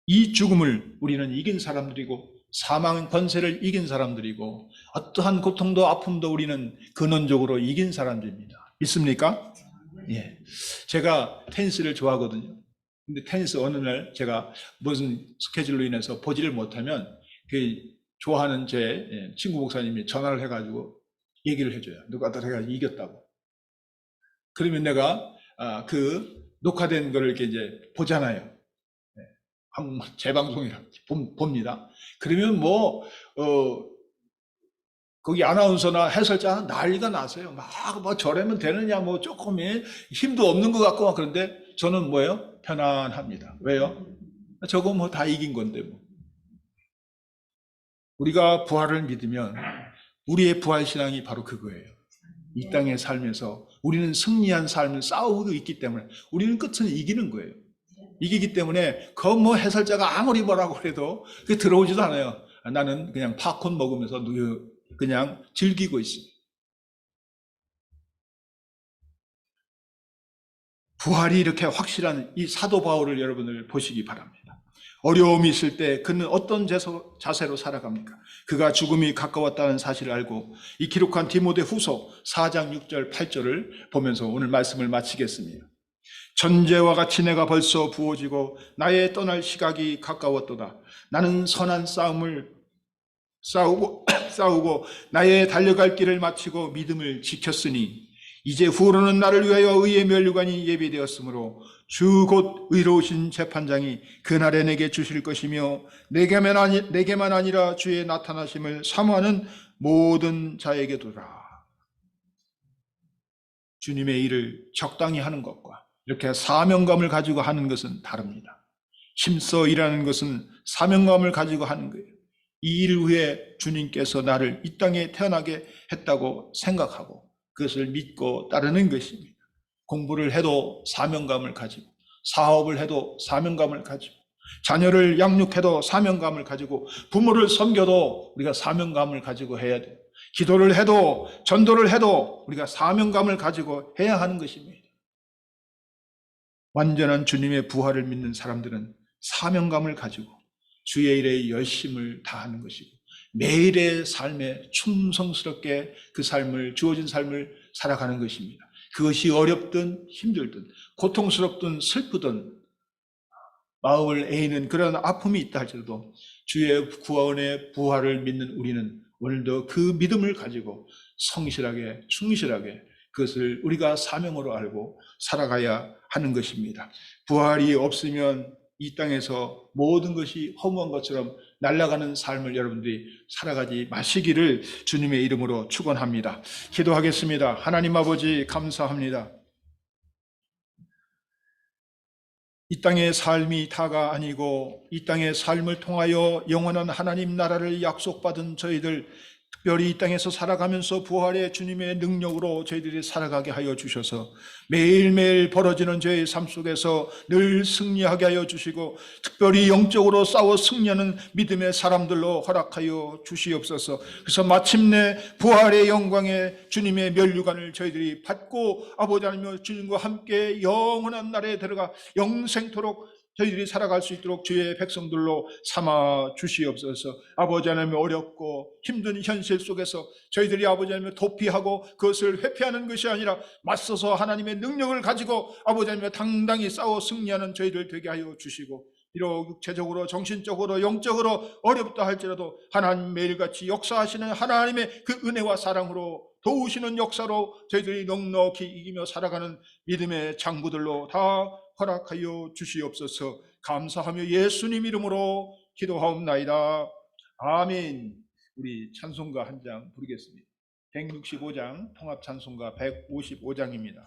이 죽음을 우리는 이긴 사람들이고 사망 권세를 이긴 사람들이고 어떠한 고통도 아픔도 우리는 근원적으로 이긴 사람들입니다. 믿습니까? 예. 제가 테니스를 좋아하거든요. 근데 테니스 어느 날 제가 무슨 스케줄로 인해서 보지를 못하면 그 좋아하는 제 친구 목사님이 전화를 해가지고 얘기를 해줘요. 누가 내가 이겼다고. 그러면 내가 그 녹화된 거를 이렇게 이제 보잖아요. 재방송이라 봅니다. 그러면 거기 아나운서나 해설자는 난리가 나세요. 막 저래면 되느냐, 조금 힘도 없는 것 같고 막 그런데 저는 뭐예요? 편안합니다. 왜요? 저거 뭐 다 이긴 건데 뭐. 우리가 부활을 믿으면 우리의 부활신앙이 바로 그거예요. 이 땅의 삶에서 우리는 승리한 삶을 싸우고 있기 때문에 우리는 끝은 이기는 거예요. 이기기 때문에 그 뭐 해설자가 아무리 뭐라고 해도 그게 들어오지도 않아요. 나는 그냥 팝콘 먹으면서 그냥 즐기고 있습니다. 부활이 이렇게 확실한 이 사도 바울을 여러분들 보시기 바랍니다. 어려움이 있을 때 그는 어떤 자세로 살아갑니까? 그가 죽음이 가까웠다는 사실을 알고 이 기록한 디모데 후서 4장 6절 8절을 보면서 오늘 말씀을 마치겠습니다. 전제와 같이 내가 벌써 부어지고 나의 떠날 시각이 가까웠도다. 나는 선한 싸움을 싸우고 나의 달려갈 길을 마치고 믿음을 지켰으니 이제 후로는 나를 위하여 의의 면류관이 예비되었으므로 주 곧 의로우신 재판장이 그날에 내게 주실 것이며 내게만 아니라 주의 나타나심을 사모하는 모든 자에게도라. 주님의 일을 적당히 하는 것과 이렇게 사명감을 가지고 하는 것은 다릅니다. 힘써 일하는 것은 사명감을 가지고 하는 거예요. 이 일을 위해 주님께서 나를 이 땅에 태어나게 했다고 생각하고 그것을 믿고 따르는 것입니다. 공부를 해도 사명감을 가지고, 사업을 해도 사명감을 가지고, 자녀를 양육해도 사명감을 가지고, 부모를 섬겨도 우리가 사명감을 가지고 해야 돼요. 기도를 해도 전도를 해도 우리가 사명감을 가지고 해야 하는 것입니다. 완전한 주님의 부활을 믿는 사람들은 사명감을 가지고 주의 일에 열심을 다하는 것이고 매일의 삶에 충성스럽게 그 삶을, 주어진 삶을 살아가는 것입니다. 그것이 어렵든 힘들든 고통스럽든 슬프든 마음을 애이는 그런 아픔이 있다 할지라도 주의 구원의 부활을 믿는 우리는 오늘도 그 믿음을 가지고 성실하게 충실하게 그것을 우리가 사명으로 알고 살아가야 하는 것입니다. 부활이 없으면 이 땅에서 모든 것이 허무한 것처럼 날아가는 삶을 여러분들이 살아가지 마시기를 주님의 이름으로 축원합니다. 기도하겠습니다. 하나님 아버지 감사합니다. 이 땅의 삶이 다가 아니고 이 땅의 삶을 통하여 영원한 하나님 나라를 약속받은 저희들, 특별히 이 땅에서 살아가면서 부활의 주님의 능력으로 저희들이 살아가게 하여 주셔서 매일매일 벌어지는 저의 삶 속에서 늘 승리하게 하여 주시고 특별히 영적으로 싸워 승리하는 믿음의 사람들로 허락하여 주시옵소서. 그래서 마침내 부활의 영광의 주님의 면류관을 저희들이 받고 아버지 하나님 주님과 함께 영원한 나라에 들어가 영생토록 저희들이 살아갈 수 있도록 주의 백성들로 삼아 주시옵소서. 아버지 하나님 어렵고 힘든 현실 속에서 저희들이 아버지 하나님 도피하고 그것을 회피하는 것이 아니라 맞서서 하나님의 능력을 가지고 아버지 하나님 당당히 싸워 승리하는 저희들 되게 하여 주시고 비록 육체적으로 정신적으로 영적으로 어렵다 할지라도 하나님 매일같이 역사하시는 하나님의 그 은혜와 사랑으로 도우시는 역사로 저희들이 넉넉히 이기며 살아가는 믿음의 장부들로 다 허락하여 주시옵소서. 감사하며 예수님 이름으로 기도하옵나이다. 아멘. 우리 찬송가 한 장 부르겠습니다. 165장 통합 찬송가 155장입니다.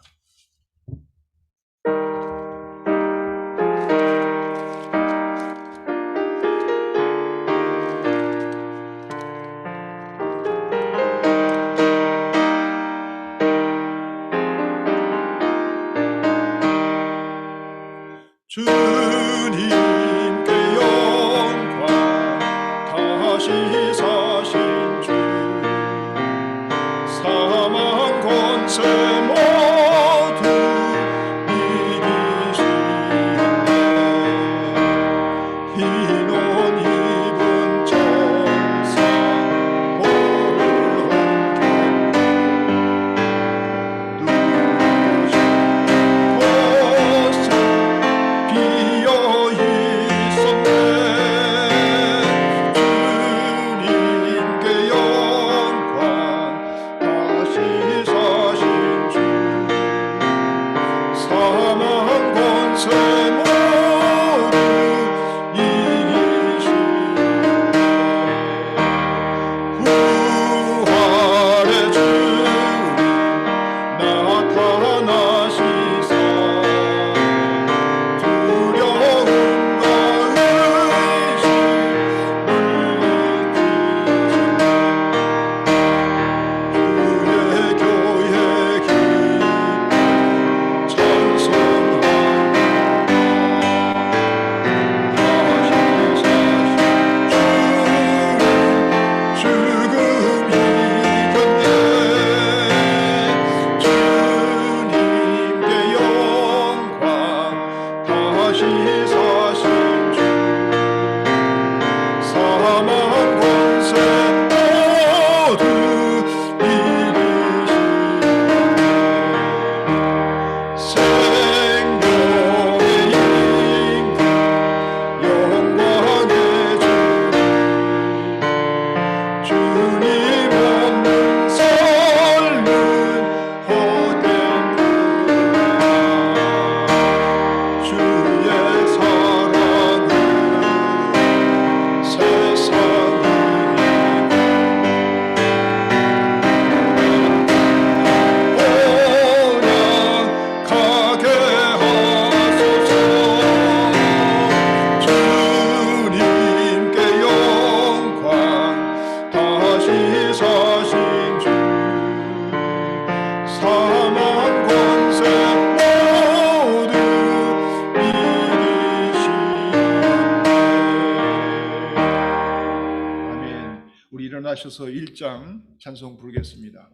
주님께 영광 다시 사신 주 사망 권세 모두 이기시네 흰 옷 입은 천사 오를 주님께 영광 다시 사신 우리 일어나셔서 1장 찬송 부르겠습니다.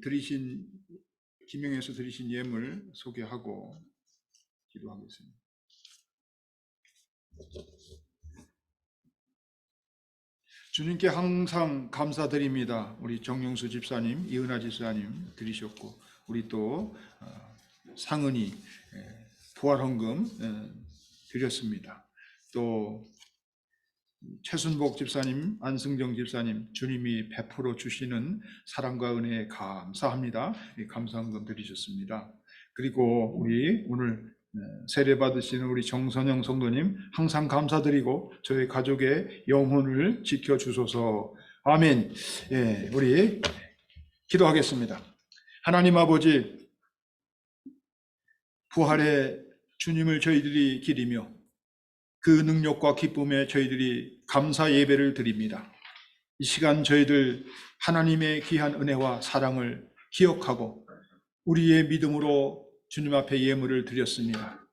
우리 김영에서 드리신 예물 소개하고 기도하겠습니다. 주님께 항상 감사드립니다. 우리 정용수 집사님, 이은하 집사님 드리셨고, 우리 또 상은이 부활헌금 드렸습니다. 또 최순복 집사님, 안승정 집사님, 주님이 베풀어 주시는 사랑과 은혜에 감사합니다. 감사헌금 드리셨습니다. 그리고 우리 오늘 세례 받으시는 우리 정선영 성도님 항상 감사드리고 저희 가족의 영혼을 지켜주소서. 아멘. 우리 기도하겠습니다. 하나님 아버지, 부활의 주님을 저희들이 기리며 그 능력과 기쁨에 저희들이 감사 예배를 드립니다. 이 시간 저희들 하나님의 귀한 은혜와 사랑을 기억하고 우리의 믿음으로 주님 앞에 예물을 드렸습니다.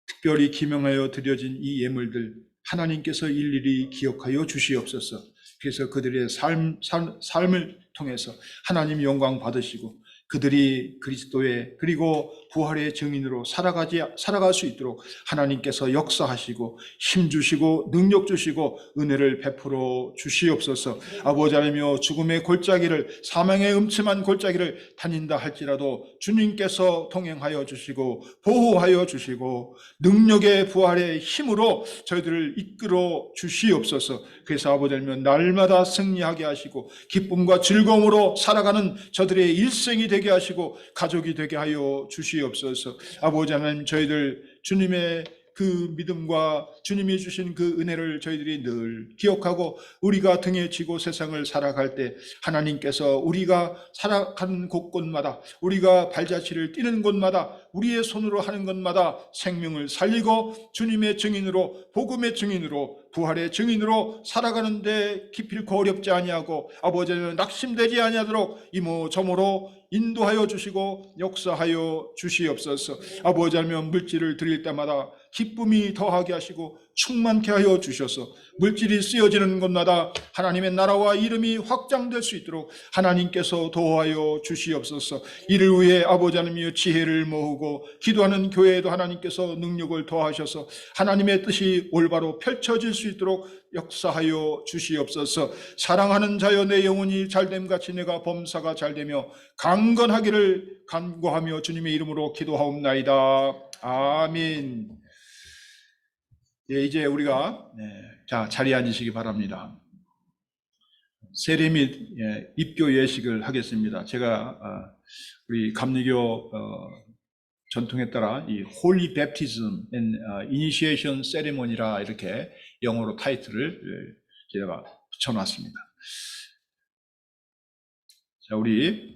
특별히 기명하여 드려진 이 예물들 하나님께서 일일이 기억하여 주시옵소서. 그래서 그들의 삶을 통해서 하나님 영광 받으시고 그들이 그리스도의 그리고 부활의 증인으로 살아갈 수 있도록 하나님께서 역사하시고 힘주시고 능력 주시고 은혜를 베풀어 주시옵소서. 아버지 하나님이여, 죽음의 골짜기를, 사망의 음침한 골짜기를 다닌다 할지라도 주님께서 동행하여 주시고 보호하여 주시고 능력의 부활의 힘으로 저희들을 이끌어 주시옵소서. 그래서 아버지 하나님, 날마다 승리하게 하시고 기쁨과 즐거움으로 살아가는 저들의 일생이 되게 하시고 가족이 되게 하여 주시옵소서. 아버지 하나님, 저희들 주님의 그 믿음과 주님이 주신 그 은혜를 저희들이 늘 기억하고 우리가 등에 지고 세상을 살아갈 때 하나님께서 우리가 살아가는 곳곳마다, 우리가 발자취를 띄는 곳마다, 우리의 손으로 하는 것마다 생명을 살리고 주님의 증인으로, 복음의 증인으로, 부활의 증인으로 살아가는데 기필코 어렵지 아니하고 아버지는 낙심되지 아니하도록 이모저모로 인도하여 주시고 역사하여 주시옵소서. 아버지 하나님, 물질을 드릴 때마다 기쁨이 더하게 하시고 충만케 하여 주셔서 물질이 쓰여지는 곳마다 하나님의 나라와 이름이 확장될 수 있도록 하나님께서 도와여 주시옵소서. 이를 위해 아버지 하나님이여 지혜를 모으고 기도하는 교회에도 하나님께서 능력을 더하셔서 하나님의 뜻이 올바로 펼쳐질 수 있도록 역사하여 주시옵소서. 사랑하는 자여, 내 영혼이 잘됨같이 내가 범사가 잘되며 강건하기를 간구하며 주님의 이름으로 기도하옵나이다. 아멘. 이제 우리가 자리에 앉으시기 바랍니다. 세례 및 입교 예식을 하겠습니다. 제가 우리 감리교 전통에 따라 이 Holy Baptism and Initiation Ceremony라 이렇게 영어로 타이틀을 제가 붙여놨습니다. 자, 우리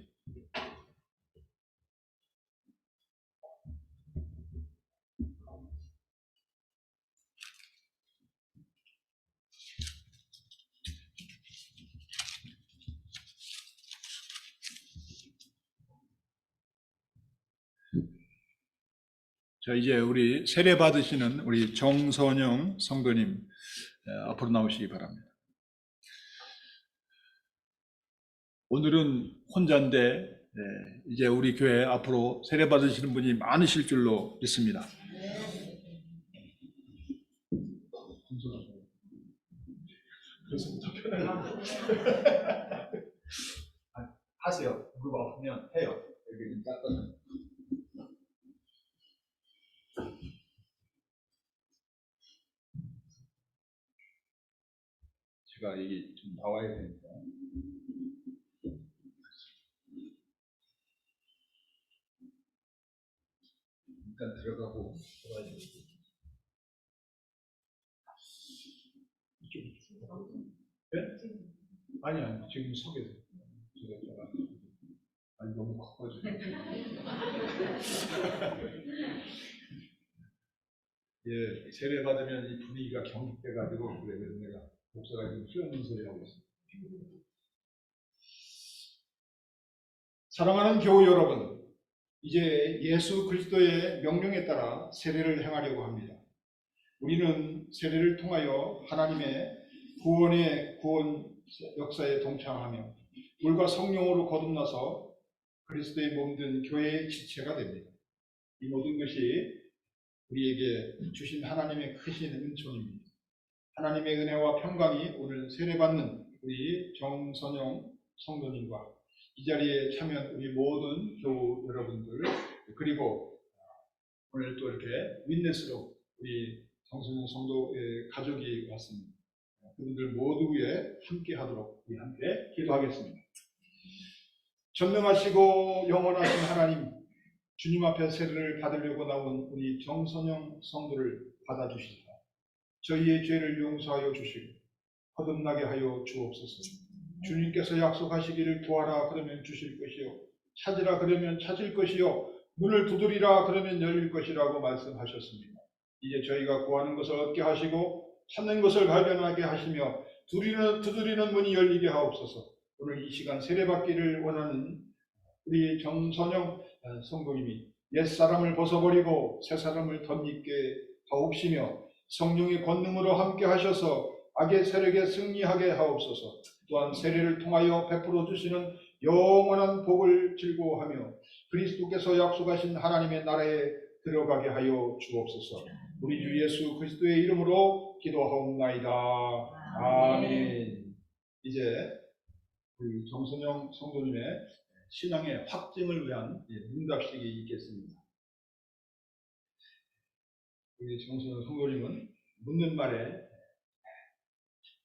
이제 우리 세례 받으시는 우리 정선영 성도님 앞으로 나오시기 바랍니다. 오늘은 혼자인데 이제 우리 교회 앞으로 세례 받으시는 분이 많으실 줄로 믿습니다. 그래서 더 편하게 하세요. 무릎 아프면 해요. 여기 닦아서. 제가 이게 좀 나와야 되니까. 일단 일단 들어가고 들어가지고 네? 아니야 지금 속에서 제가 아니 너무 커가지고 예 세례 받으면 이 분위기가 경직돼가지고 그래 그래서 내가 목사가 지금 수영문 소리 하고 있어. 사랑하는 교우 여러분, 이제 예수 그리스도의 명령에 따라 세례를 행하려고 합니다. 우리는 세례를 통하여 하나님의 구원의 구원 역사에 동참하며 물과 성령으로 거듭나서 그리스도의 몸된 교회의 지체가 됩니다. 이 모든 것이 우리에게 주신 하나님의 크신 은총입니다. 하나님의 은혜와 평강이 오늘 세례받는 우리 정선영 성도님과 이 자리에 참여한 우리 모든 교우 여러분들 그리고 오늘 또 이렇게 윈넷으로 우리 정선영 성도의 가족이 왔습니다. 그분들 모두 위에 함께 하도록 우리 함께 기도하겠습니다. 전능하시고 영원하신 하나님, 주님 앞에 세례를 받으려고 나온 우리 정선영 성도를 받아주시다. 저희의 죄를 용서하여 주시고 거듭나게 하여 주옵소서. 주님께서 약속하시기를 구하라 그러면 주실 것이요 찾으라 그러면 찾을 것이요 문을 두드리라 그러면 열릴 것이라고 말씀하셨습니다. 이제 저희가 구하는 것을 얻게 하시고 찾는 것을 발견하게 하시며 두드리는 문이 열리게 하옵소서. 오늘 이 시간 세례받기를 원하는 우리 정선영 성도님이 옛사람을 벗어버리고 새사람을 덧입게 하옵시며 성령의 권능으로 함께 하셔서 악의 세력에 승리하게 하옵소서. 또한 세례를 통하여 베풀어 주시는 영원한 복을 즐거워하며 그리스도께서 약속하신 하나님의 나라에 들어가게 하여 주옵소서. 우리 주 예수 그리스도의 이름으로 기도하옵나이다. 아멘. 이제 우리 정선영 성도님의 신앙의 확증을 위한 문답식이 있겠습니다. 우리 정선영 성도님은 묻는 말에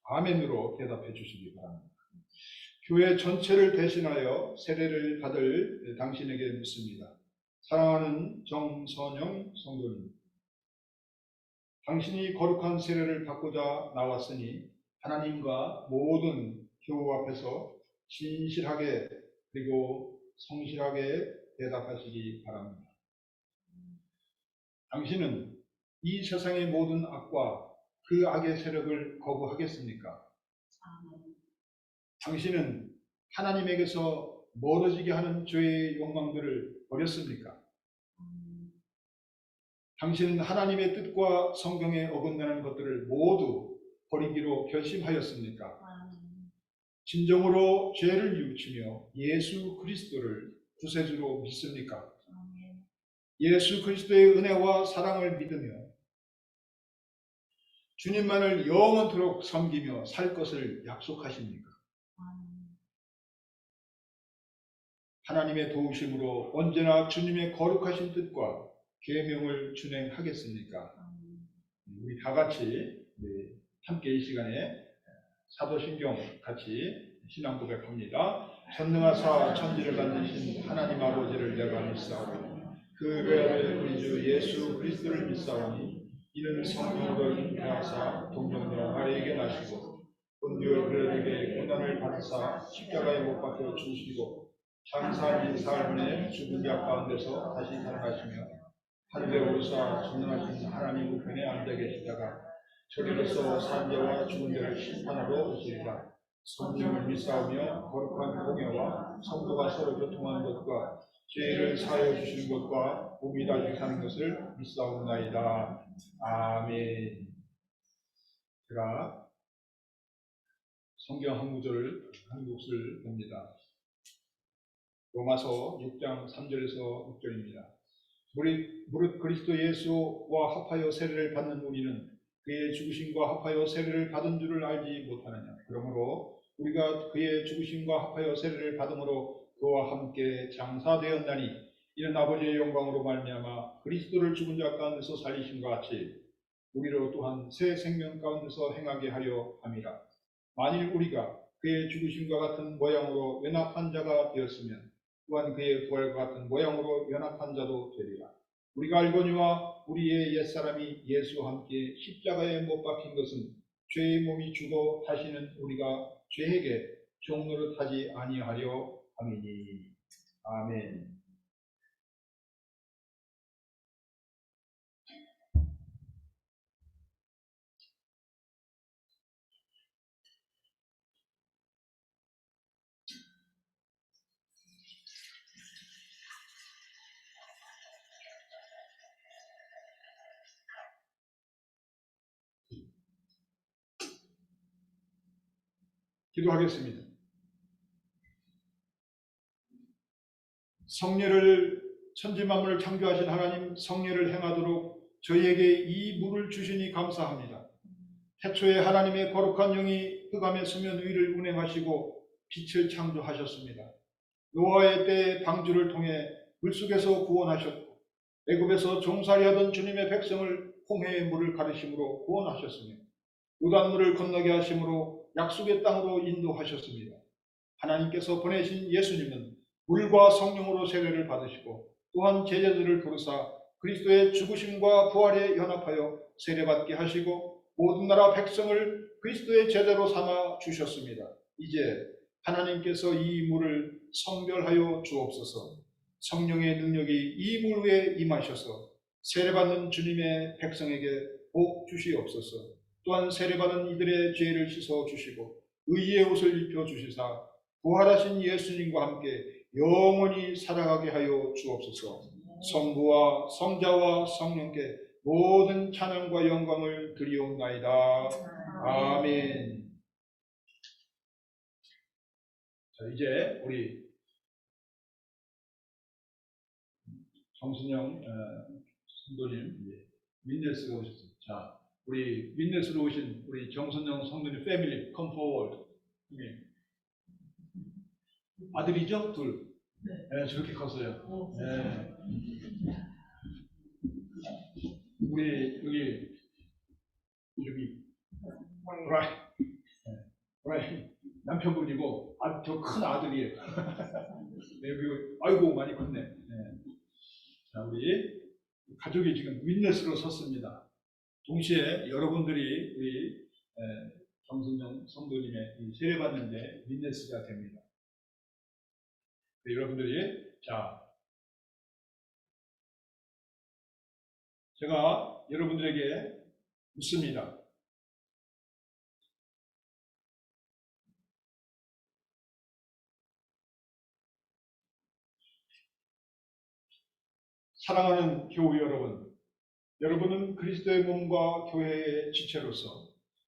아멘으로 대답해 주시기 바랍니다. 교회 전체를 대신하여 세례를 받을 당신에게 묻습니다. 사랑하는 정선영 성도님, 당신이 거룩한 세례를 받고자 나왔으니 하나님과 모든 교우 앞에서 진실하게 그리고 성실하게 대답하시기 바랍니다. 당신은 이 세상의 모든 악과 그 악의 세력을 거부하겠습니까? 당신은 하나님에게서 멀어지게 하는 죄의 욕망들을 버렸습니까? 당신은 하나님의 뜻과 성경에 어긋나는 것들을 모두 버리기로 결심하였습니까? 진정으로 죄를 뉘우치며 예수 그리스도를 구세주로 믿습니까? 예수 그리스도의 은혜와 사랑을 믿으며 주님만을 영원토록 섬기며 살 것을 약속하십니까? 하나님의 도우심으로 언제나 주님의 거룩하신 뜻과 계명을 준행하겠습니까? 우리 다 같이 함께 이 시간에 사도신경 같이 신앙 고백합니다. 전능하사 천지를 만드신 하나님 아버지를 내가 믿사오니 그 외아들 우리 주 예수 그리스도를 믿사오니 이는 성령으로 잉태하사 동정녀 마리에게 나시고 본디오 빌라도에게 고난을 받으사 십자가에 못 박혀 죽으시고 장사한 사흘 죽은 자 가운데서 다시 살아나시며 하늘에 오르사 전능하신 하나님 우편에 앉아 계시다가 저리로서 산 자와 죽은 자를 심판하러 오시리라. 성령을 믿사오며 거룩한 공예와 성도가 서로 교통하는 것과 죄를 사하여 주시는 것과 몸이 다시 사는 것을 믿사옵나이다. 아멘. 제가 성경 한 구절을 한 곳을 봅니다. 로마서 6장 3절에서 6절입니다. 무릇 그리스도 예수와 합하여 세례를 받는 우리는 그의 죽으심과 합하여 세례를 받은 줄을 알지 못하느냐. 그러므로 우리가 그의 죽으심과 합하여 세례를 받음으로 그와 함께 장사되었나니 이는 아버지의 영광으로 말미암아 그리스도를 죽은 자 가운데서 살리심과 같이 우리로 또한 새 생명 가운데서 행하게 하려 함이라. 만일 우리가 그의 죽으심과 같은 모양으로 연합한 자가 되었으면 또한 그의 부활과 같은 모양으로 연합한 자도 되리라. 우리가 알거니와 우리의 옛사람이 예수와 함께 십자가에 못 박힌 것은 죄의 몸이 죽어 다시는 우리가 죄에게 종노릇하지 아니하려 함이니. 아멘. 기도하겠습니다. 성례를 천지만물을 창조하신 하나님, 성례를 행하도록 저희에게 이 물을 주시니 감사합니다. 태초에 하나님의 거룩한 영이 흑암의 수면 위를 운행하시고 빛을 창조하셨습니다. 노아의 때에 방주를 통해 물속에서 구원하셨고 애굽에서 종살이하던 주님의 백성을 홍해의 물을 가르심으로 구원하셨으며 요단물을 건너게 하심으로 약속의 땅으로 인도하셨습니다. 하나님께서 보내신 예수님은 물과 성령으로 세례를 받으시고 또한 제자들을 부르사 그리스도의 죽으심과 부활에 연합하여 세례받게 하시고 모든 나라 백성을 그리스도의 제자로 삼아 주셨습니다. 이제 하나님께서 이 물을 성별하여 주옵소서. 성령의 능력이 이 물 위에 임하셔서 세례받는 주님의 백성에게 복 주시옵소서. 또한 세례받은 이들의 죄를 씻어 주시고 의의 옷을 입혀 주시사 부활하신 예수님과 함께 영원히 살아가게 하여 주옵소서. 성부와 성자와 성령께 모든 찬양과 영광을 드리옵나이다. 아멘. 자, 이제 우리 정순영 성도님 윈네스가 오셨습니다. 자, 우리 윈네스로 오신 우리 정순영 성도님 패밀리 come forward. 아들이죠? 둘. 네, 저렇게 컸어요. 네. 우리 여기 브라이 남편분이고 저 큰 아들이에요. 네, 그리고 아이고 많이 컸네. 네. 자, 우리 가족이 지금 윈네스로 섰습니다. 동시에 여러분들이 우리 정순영 성도님의 이 세례받는데 윈네스가 됩니다. 네, 여러분들이 자, 제가 여러분들에게 묻습니다. 사랑하는 교우 여러분, 여러분은 그리스도의 몸과 교회의 지체로서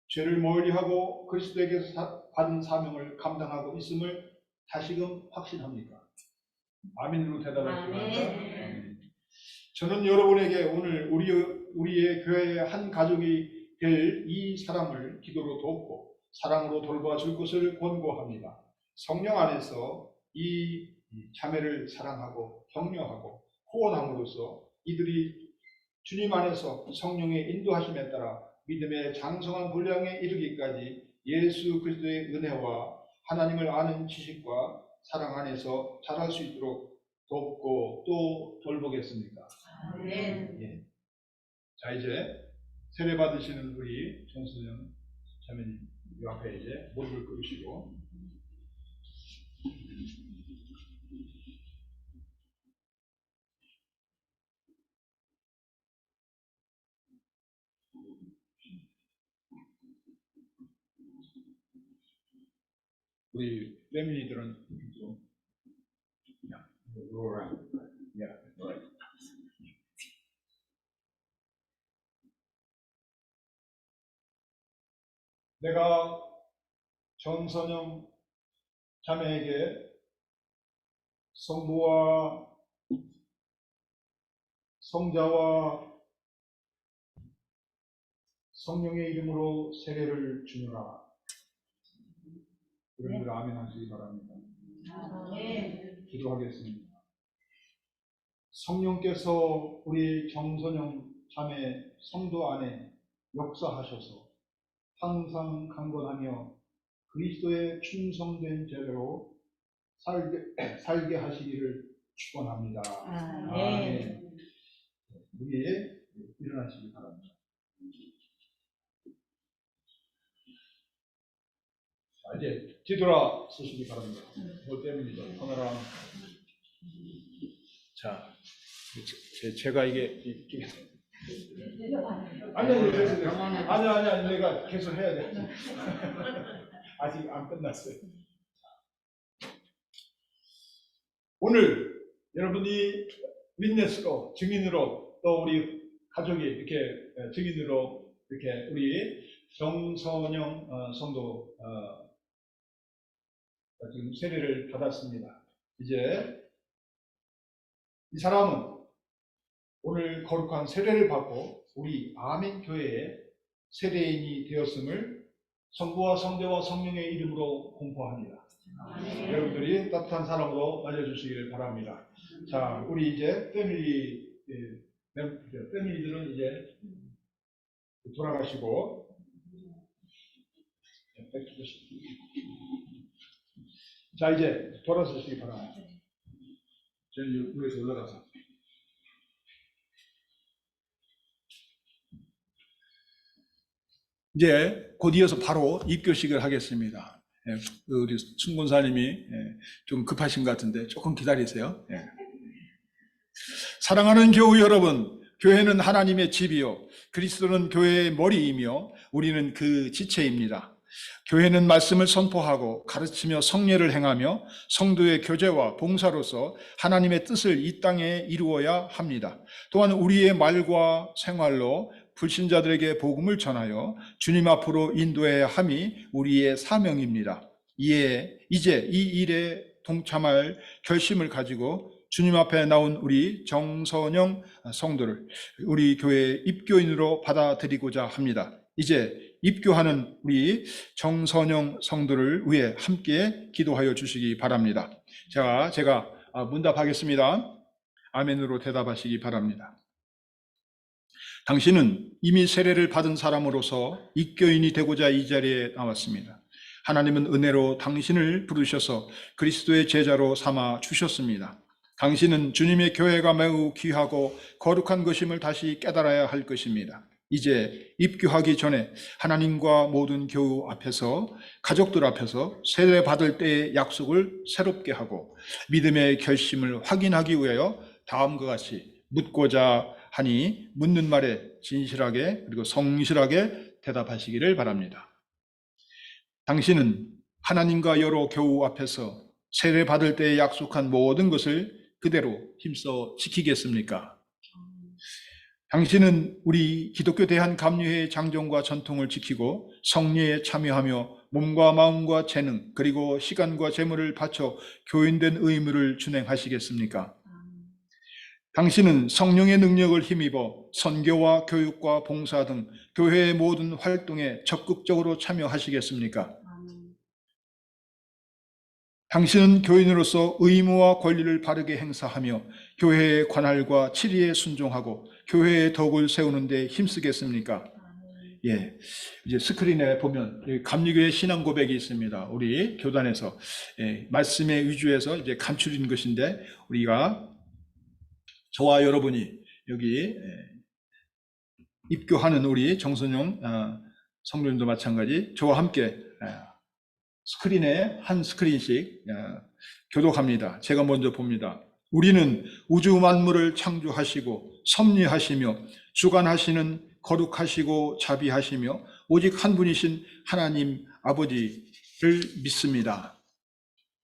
죄를 멀리하고 그리스도에게서 받은 사명을 감당하고 있음을 다시금 확신합니까? 아멘으로 대답하시기 바랍니다. 저는 여러분에게 오늘 우리의 교회의 한 가족이 될 이 사람을 기도로 돕고 사랑으로 돌봐줄 것을 권고합니다. 성령 안에서 이 자매를 사랑하고 격려하고 후원함으로써 이들이 주님 안에서 성령의 인도하심에 따라 믿음의 장성한 분량에 이르기까지 예수 그리스도의 은혜와 하나님을 아는 지식과 사랑 안에서 자랄 수 있도록 돕고 또 돌보겠습니다. 예. 자, 이제 세례 받으시는 우리 정순영 자매님 이 앞에 이제 물을 끓이시고 우리 패밀리들은 좀 내가 정선영 자매에게 성부와 성자와 성령의 이름으로 세례를 주노라. 여러분들 아멘 하시기 바랍니다. 기도하겠습니다. 성령께서 우리 정선영 자매 성도 안에 역사하셔서 항상 강건하며 그리스도의 충성된 제대로 살게 하시기를 축원합니다. 아멘. 우리 일어나시기 바랍니다. 자, 이제 뒤돌아 서시기 바랍니다. 뭐 때문이죠? 카메라. 자, 제가 이게 아니, 내가 계속 해야 돼. 아직 안 끝났어요. 오늘 여러분이 윈네스로, 증인으로, 또 우리 가족이 이렇게 증인으로 이렇게 우리 정선영 성도 지금 세례를 받았습니다. 이제 이 사람은 오늘 거룩한 세례를 받고 우리 아멘 교회의 세례인이 되었음을 성부와 성자와 성령의 이름으로 공포합니다. 여러분들이 따뜻한 사람으로 맞아주시기를 바랍니다. 자, 우리 이제 패밀리들은 이제 돌아가시고 자, 이제 돌아서시기 바랍니다. 저는 위에서 올라가서 이제 곧 이어서 바로 입교식을 하겠습니다. 우리 순권사님이 좀 급하신 것 같은데 조금 기다리세요. 사랑하는 교우 여러분, 교회는 하나님의 집이요 그리스도는 교회의 머리이며 우리는 그 지체입니다. 교회는 말씀을 선포하고 가르치며 성례를 행하며 성도의 교제와 봉사로서 하나님의 뜻을 이 땅에 이루어야 합니다. 또한 우리의 말과 생활로 불신자들에게 복음을 전하여 주님 앞으로 인도해야 함이 우리의 사명입니다. 이제 이 일에 동참할 결심을 가지고 주님 앞에 나온 우리 정선영 성도를 우리 교회의 입교인으로 받아들이고자 합니다. 이제 입교하는 우리 정선영 성도를 위해 함께 기도하여 주시기 바랍니다. 제가 문답하겠습니다. 아멘으로 대답하시기 바랍니다. 당신은 이미 세례를 받은 사람으로서 입교인이 되고자 이 자리에 나왔습니다. 하나님은 은혜로 당신을 부르셔서 그리스도의 제자로 삼아 주셨습니다. 당신은 주님의 교회가 매우 귀하고 거룩한 것임을 다시 깨달아야 할 것입니다. 이제 입교하기 전에 하나님과 모든 교우 앞에서, 가족들 앞에서 세례 받을 때의 약속을 새롭게 하고 믿음의 결심을 확인하기 위하여 다음과 같이 묻고자 하니 묻는 말에 진실하게 그리고 성실하게 대답하시기를 바랍니다. 당신은 하나님과 여러 교우 앞에서 세례 받을 때에 약속한 모든 것을 그대로 힘써 지키겠습니까? 당신은 우리 기독교 대한감리회의 장정과 전통을 지키고 성례에 참여하며 몸과 마음과 재능 그리고 시간과 재물을 바쳐 교인된 의무를 준행하시겠습니까? 당신은 성령의 능력을 힘입어 선교와 교육과 봉사 등 교회의 모든 활동에 적극적으로 참여하시겠습니까? 당신은 교인으로서 의무와 권리를 바르게 행사하며 교회의 관할과 치리에 순종하고 교회의 덕을 세우는 데 힘쓰겠습니까? 예, 이제 스크린에 보면 감리교회 신앙 고백이 있습니다. 우리 교단에서 말씀의 위주에서 이제 간추린 것인데 우리가 저와 여러분이 여기 입교하는 우리 정선용 성도님도 마찬가지 저와 함께 스크린에 한 스크린씩 교독합니다. 제가 먼저 봅니다. 우리는 우주 만물을 창조하시고 섭리하시며 주관하시는 거룩하시고 자비하시며 오직 한 분이신 하나님 아버지를 믿습니다.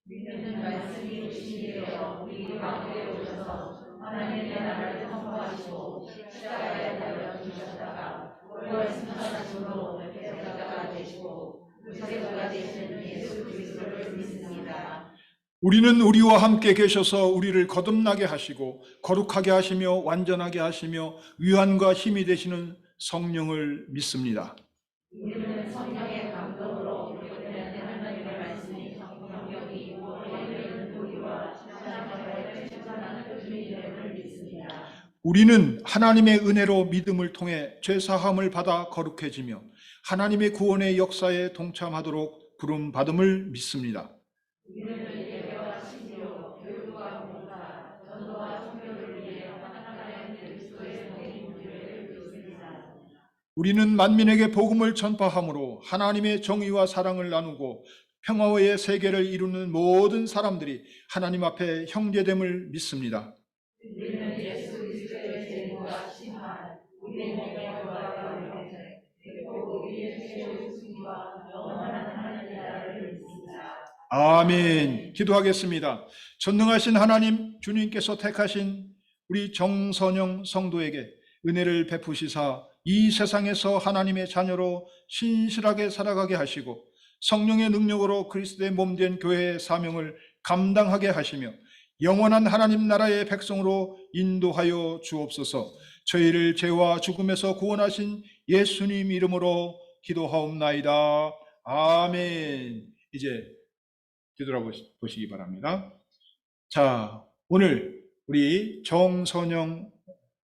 우리는 말씀이 주시되어 우리 가운데 오셔서 하나님의 나라를 선포하시고 십자가에 달려 죽으셨다가 부활승천하심으로 대적자가 되시고 구세주가 되시는 예수 그리스도를 믿습니다. 우리는 우리와 함께 계셔서 우리를 거듭나게 하시고 거룩하게 하시며 완전하게 하시며 위안과 힘이 되시는 성령을 믿습니다. 우리는 성령의 감동으로 우리는 하나님의 말씀이 성경이 우리는 우리와 신앙생활에 실천하는 주님을 믿습니다. 우리는 하나님의 은혜로 믿음을 통해 죄사함을 받아 거룩해지며 하나님의 구원의 역사에 동참하도록 부름받음을 믿습니다. 우리는 예배와 신료, 교육과 봉사, 전도와 선교를 위해 하나님 그리스도의 우리는 만민에게 복음을 전파함으로 하나님의 정의와 사랑을 나누고 평화의 세계를 이루는 모든 사람들이 하나님 앞에 형제됨을 믿습니다. 우리는 예수 그리스도의 제물과 심판, 우리의 몸의 영광과 영생, 그리고 우리의 죄의 승리와 영원한 하나님의 나라를 믿습니다. 아멘. 기도하겠습니다. 전능하신 하나님, 주님께서 택하신 우리 정선영 성도에게 은혜를 베푸시사 이 세상에서 하나님의 자녀로 신실하게 살아가게 하시고 성령의 능력으로 그리스도의 몸된 교회의 사명을 감당하게 하시며 영원한 하나님 나라의 백성으로 인도하여 주옵소서. 저희를 죄와 죽음에서 구원하신 예수님 이름으로 기도하옵나이다. 아멘. 이제 뒤돌아보시기 바랍니다. 자, 오늘 우리 정선영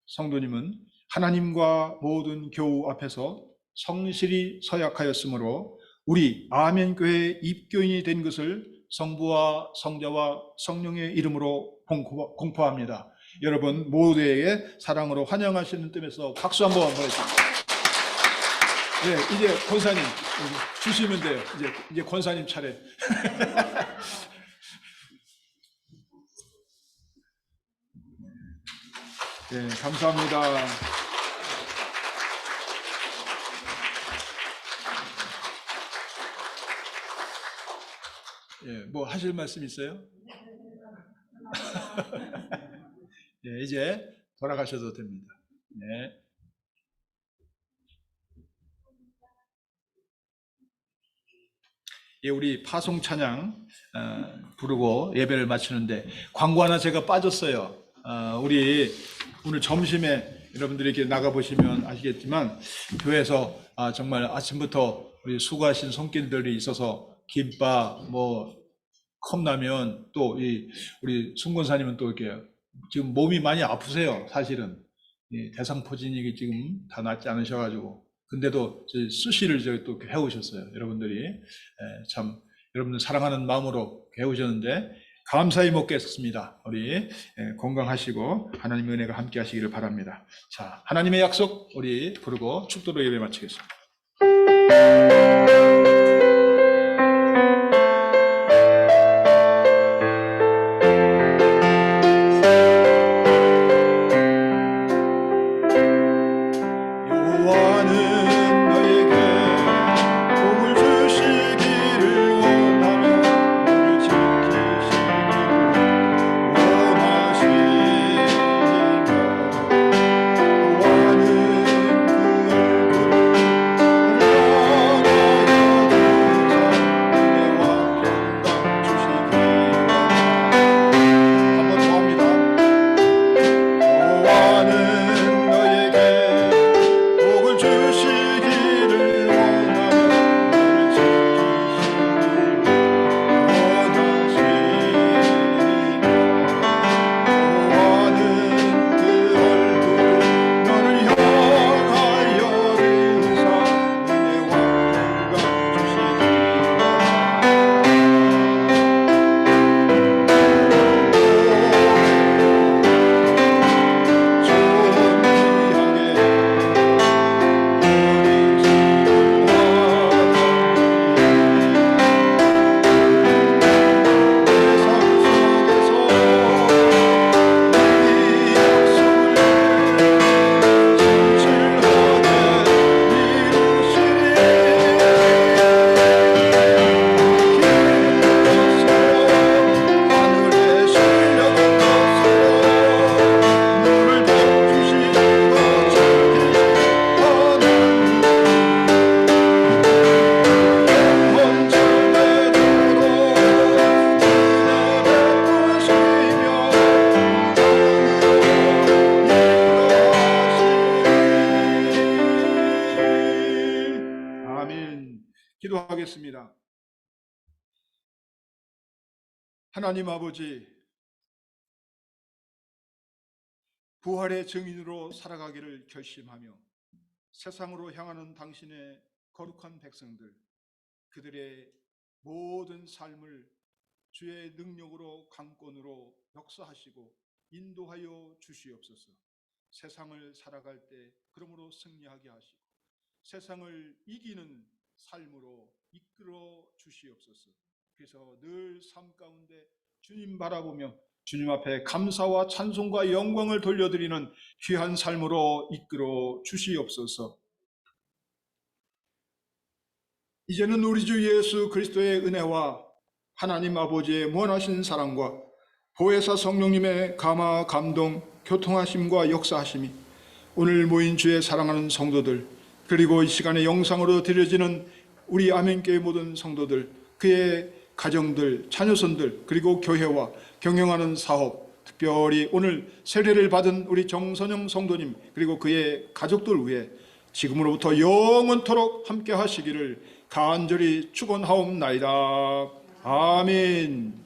성도님은 하나님과 모든 교우 앞에서 성실히 서약하였으므로 우리 아멘교회 입교인이 된 것을 성부와 성자와 성령의 이름으로 공포합니다. 여러분 모두에게 사랑으로 환영하시는 뜻에서 박수 한번 보내주십시오. 네, 이제 권사님 주시면 돼요. 이제 권사님 차례. 네, 감사합니다. 예, 뭐 하실 말씀 있어요? 예, 이제 돌아가셔도 됩니다. 네. 예, 우리 파송 찬양 부르고 예배를 마치는데 광고 하나 제가 빠졌어요. 우리 오늘 점심에 여러분들이 이렇게 나가보시면 아시겠지만 교회에서 정말 아침부터 우리 수고하신 손길들이 있어서 김밥, 뭐 컵라면, 또 우리 순권사님은 또 이렇게 지금 몸이 많이 아프세요. 사실은 대상포진이 지금 다 낫지 않으셔가지고 근데도 수시를 저희 또 해오셨어요. 여러분들이 참 여러분들 사랑하는 마음으로 해오셨는데 감사히 먹겠습니다. 우리 건강하시고 하나님의 은혜가 함께 하시기를 바랍니다. 자, 하나님의 약속 우리 부르고 축도로 예배 마치겠습니다. 기도하겠습니다. 하나님 아버지, 부활의 증인으로 살아가기를 결심하며 세상으로 향하는 당신의 거룩한 백성들, 그들의 모든 삶을 주의 능력으로 강권으로 역사하시고 인도하여 주시옵소서. 세상을 살아갈 때 그러므로 승리하게 하시고 세상을 이기는 삶으로 이끌어 주시옵소서. 그래서 늘 삶 가운데 주님 바라보며 주님 앞에 감사와 찬송과 영광을 돌려드리는 귀한 삶으로 이끌어 주시옵소서. 이제는 우리 주 예수 그리스도의 은혜와 하나님 아버지의 무한하신 사랑과 보혜사 성령님의 감화 감동 교통하심과 역사하심이 오늘 모인 주의 사랑하는 성도들, 그리고 이 시간에 영상으로 드려지는 우리 아멘교회 모든 성도들, 그의 가정들, 자녀손들, 그리고 교회와 경영하는 사업, 특별히 오늘 세례를 받은 우리 정선영 성도님, 그리고 그의 가족들 위해 지금으로부터 영원토록 함께 하시기를 간절히 축원하옵나이다. 아멘.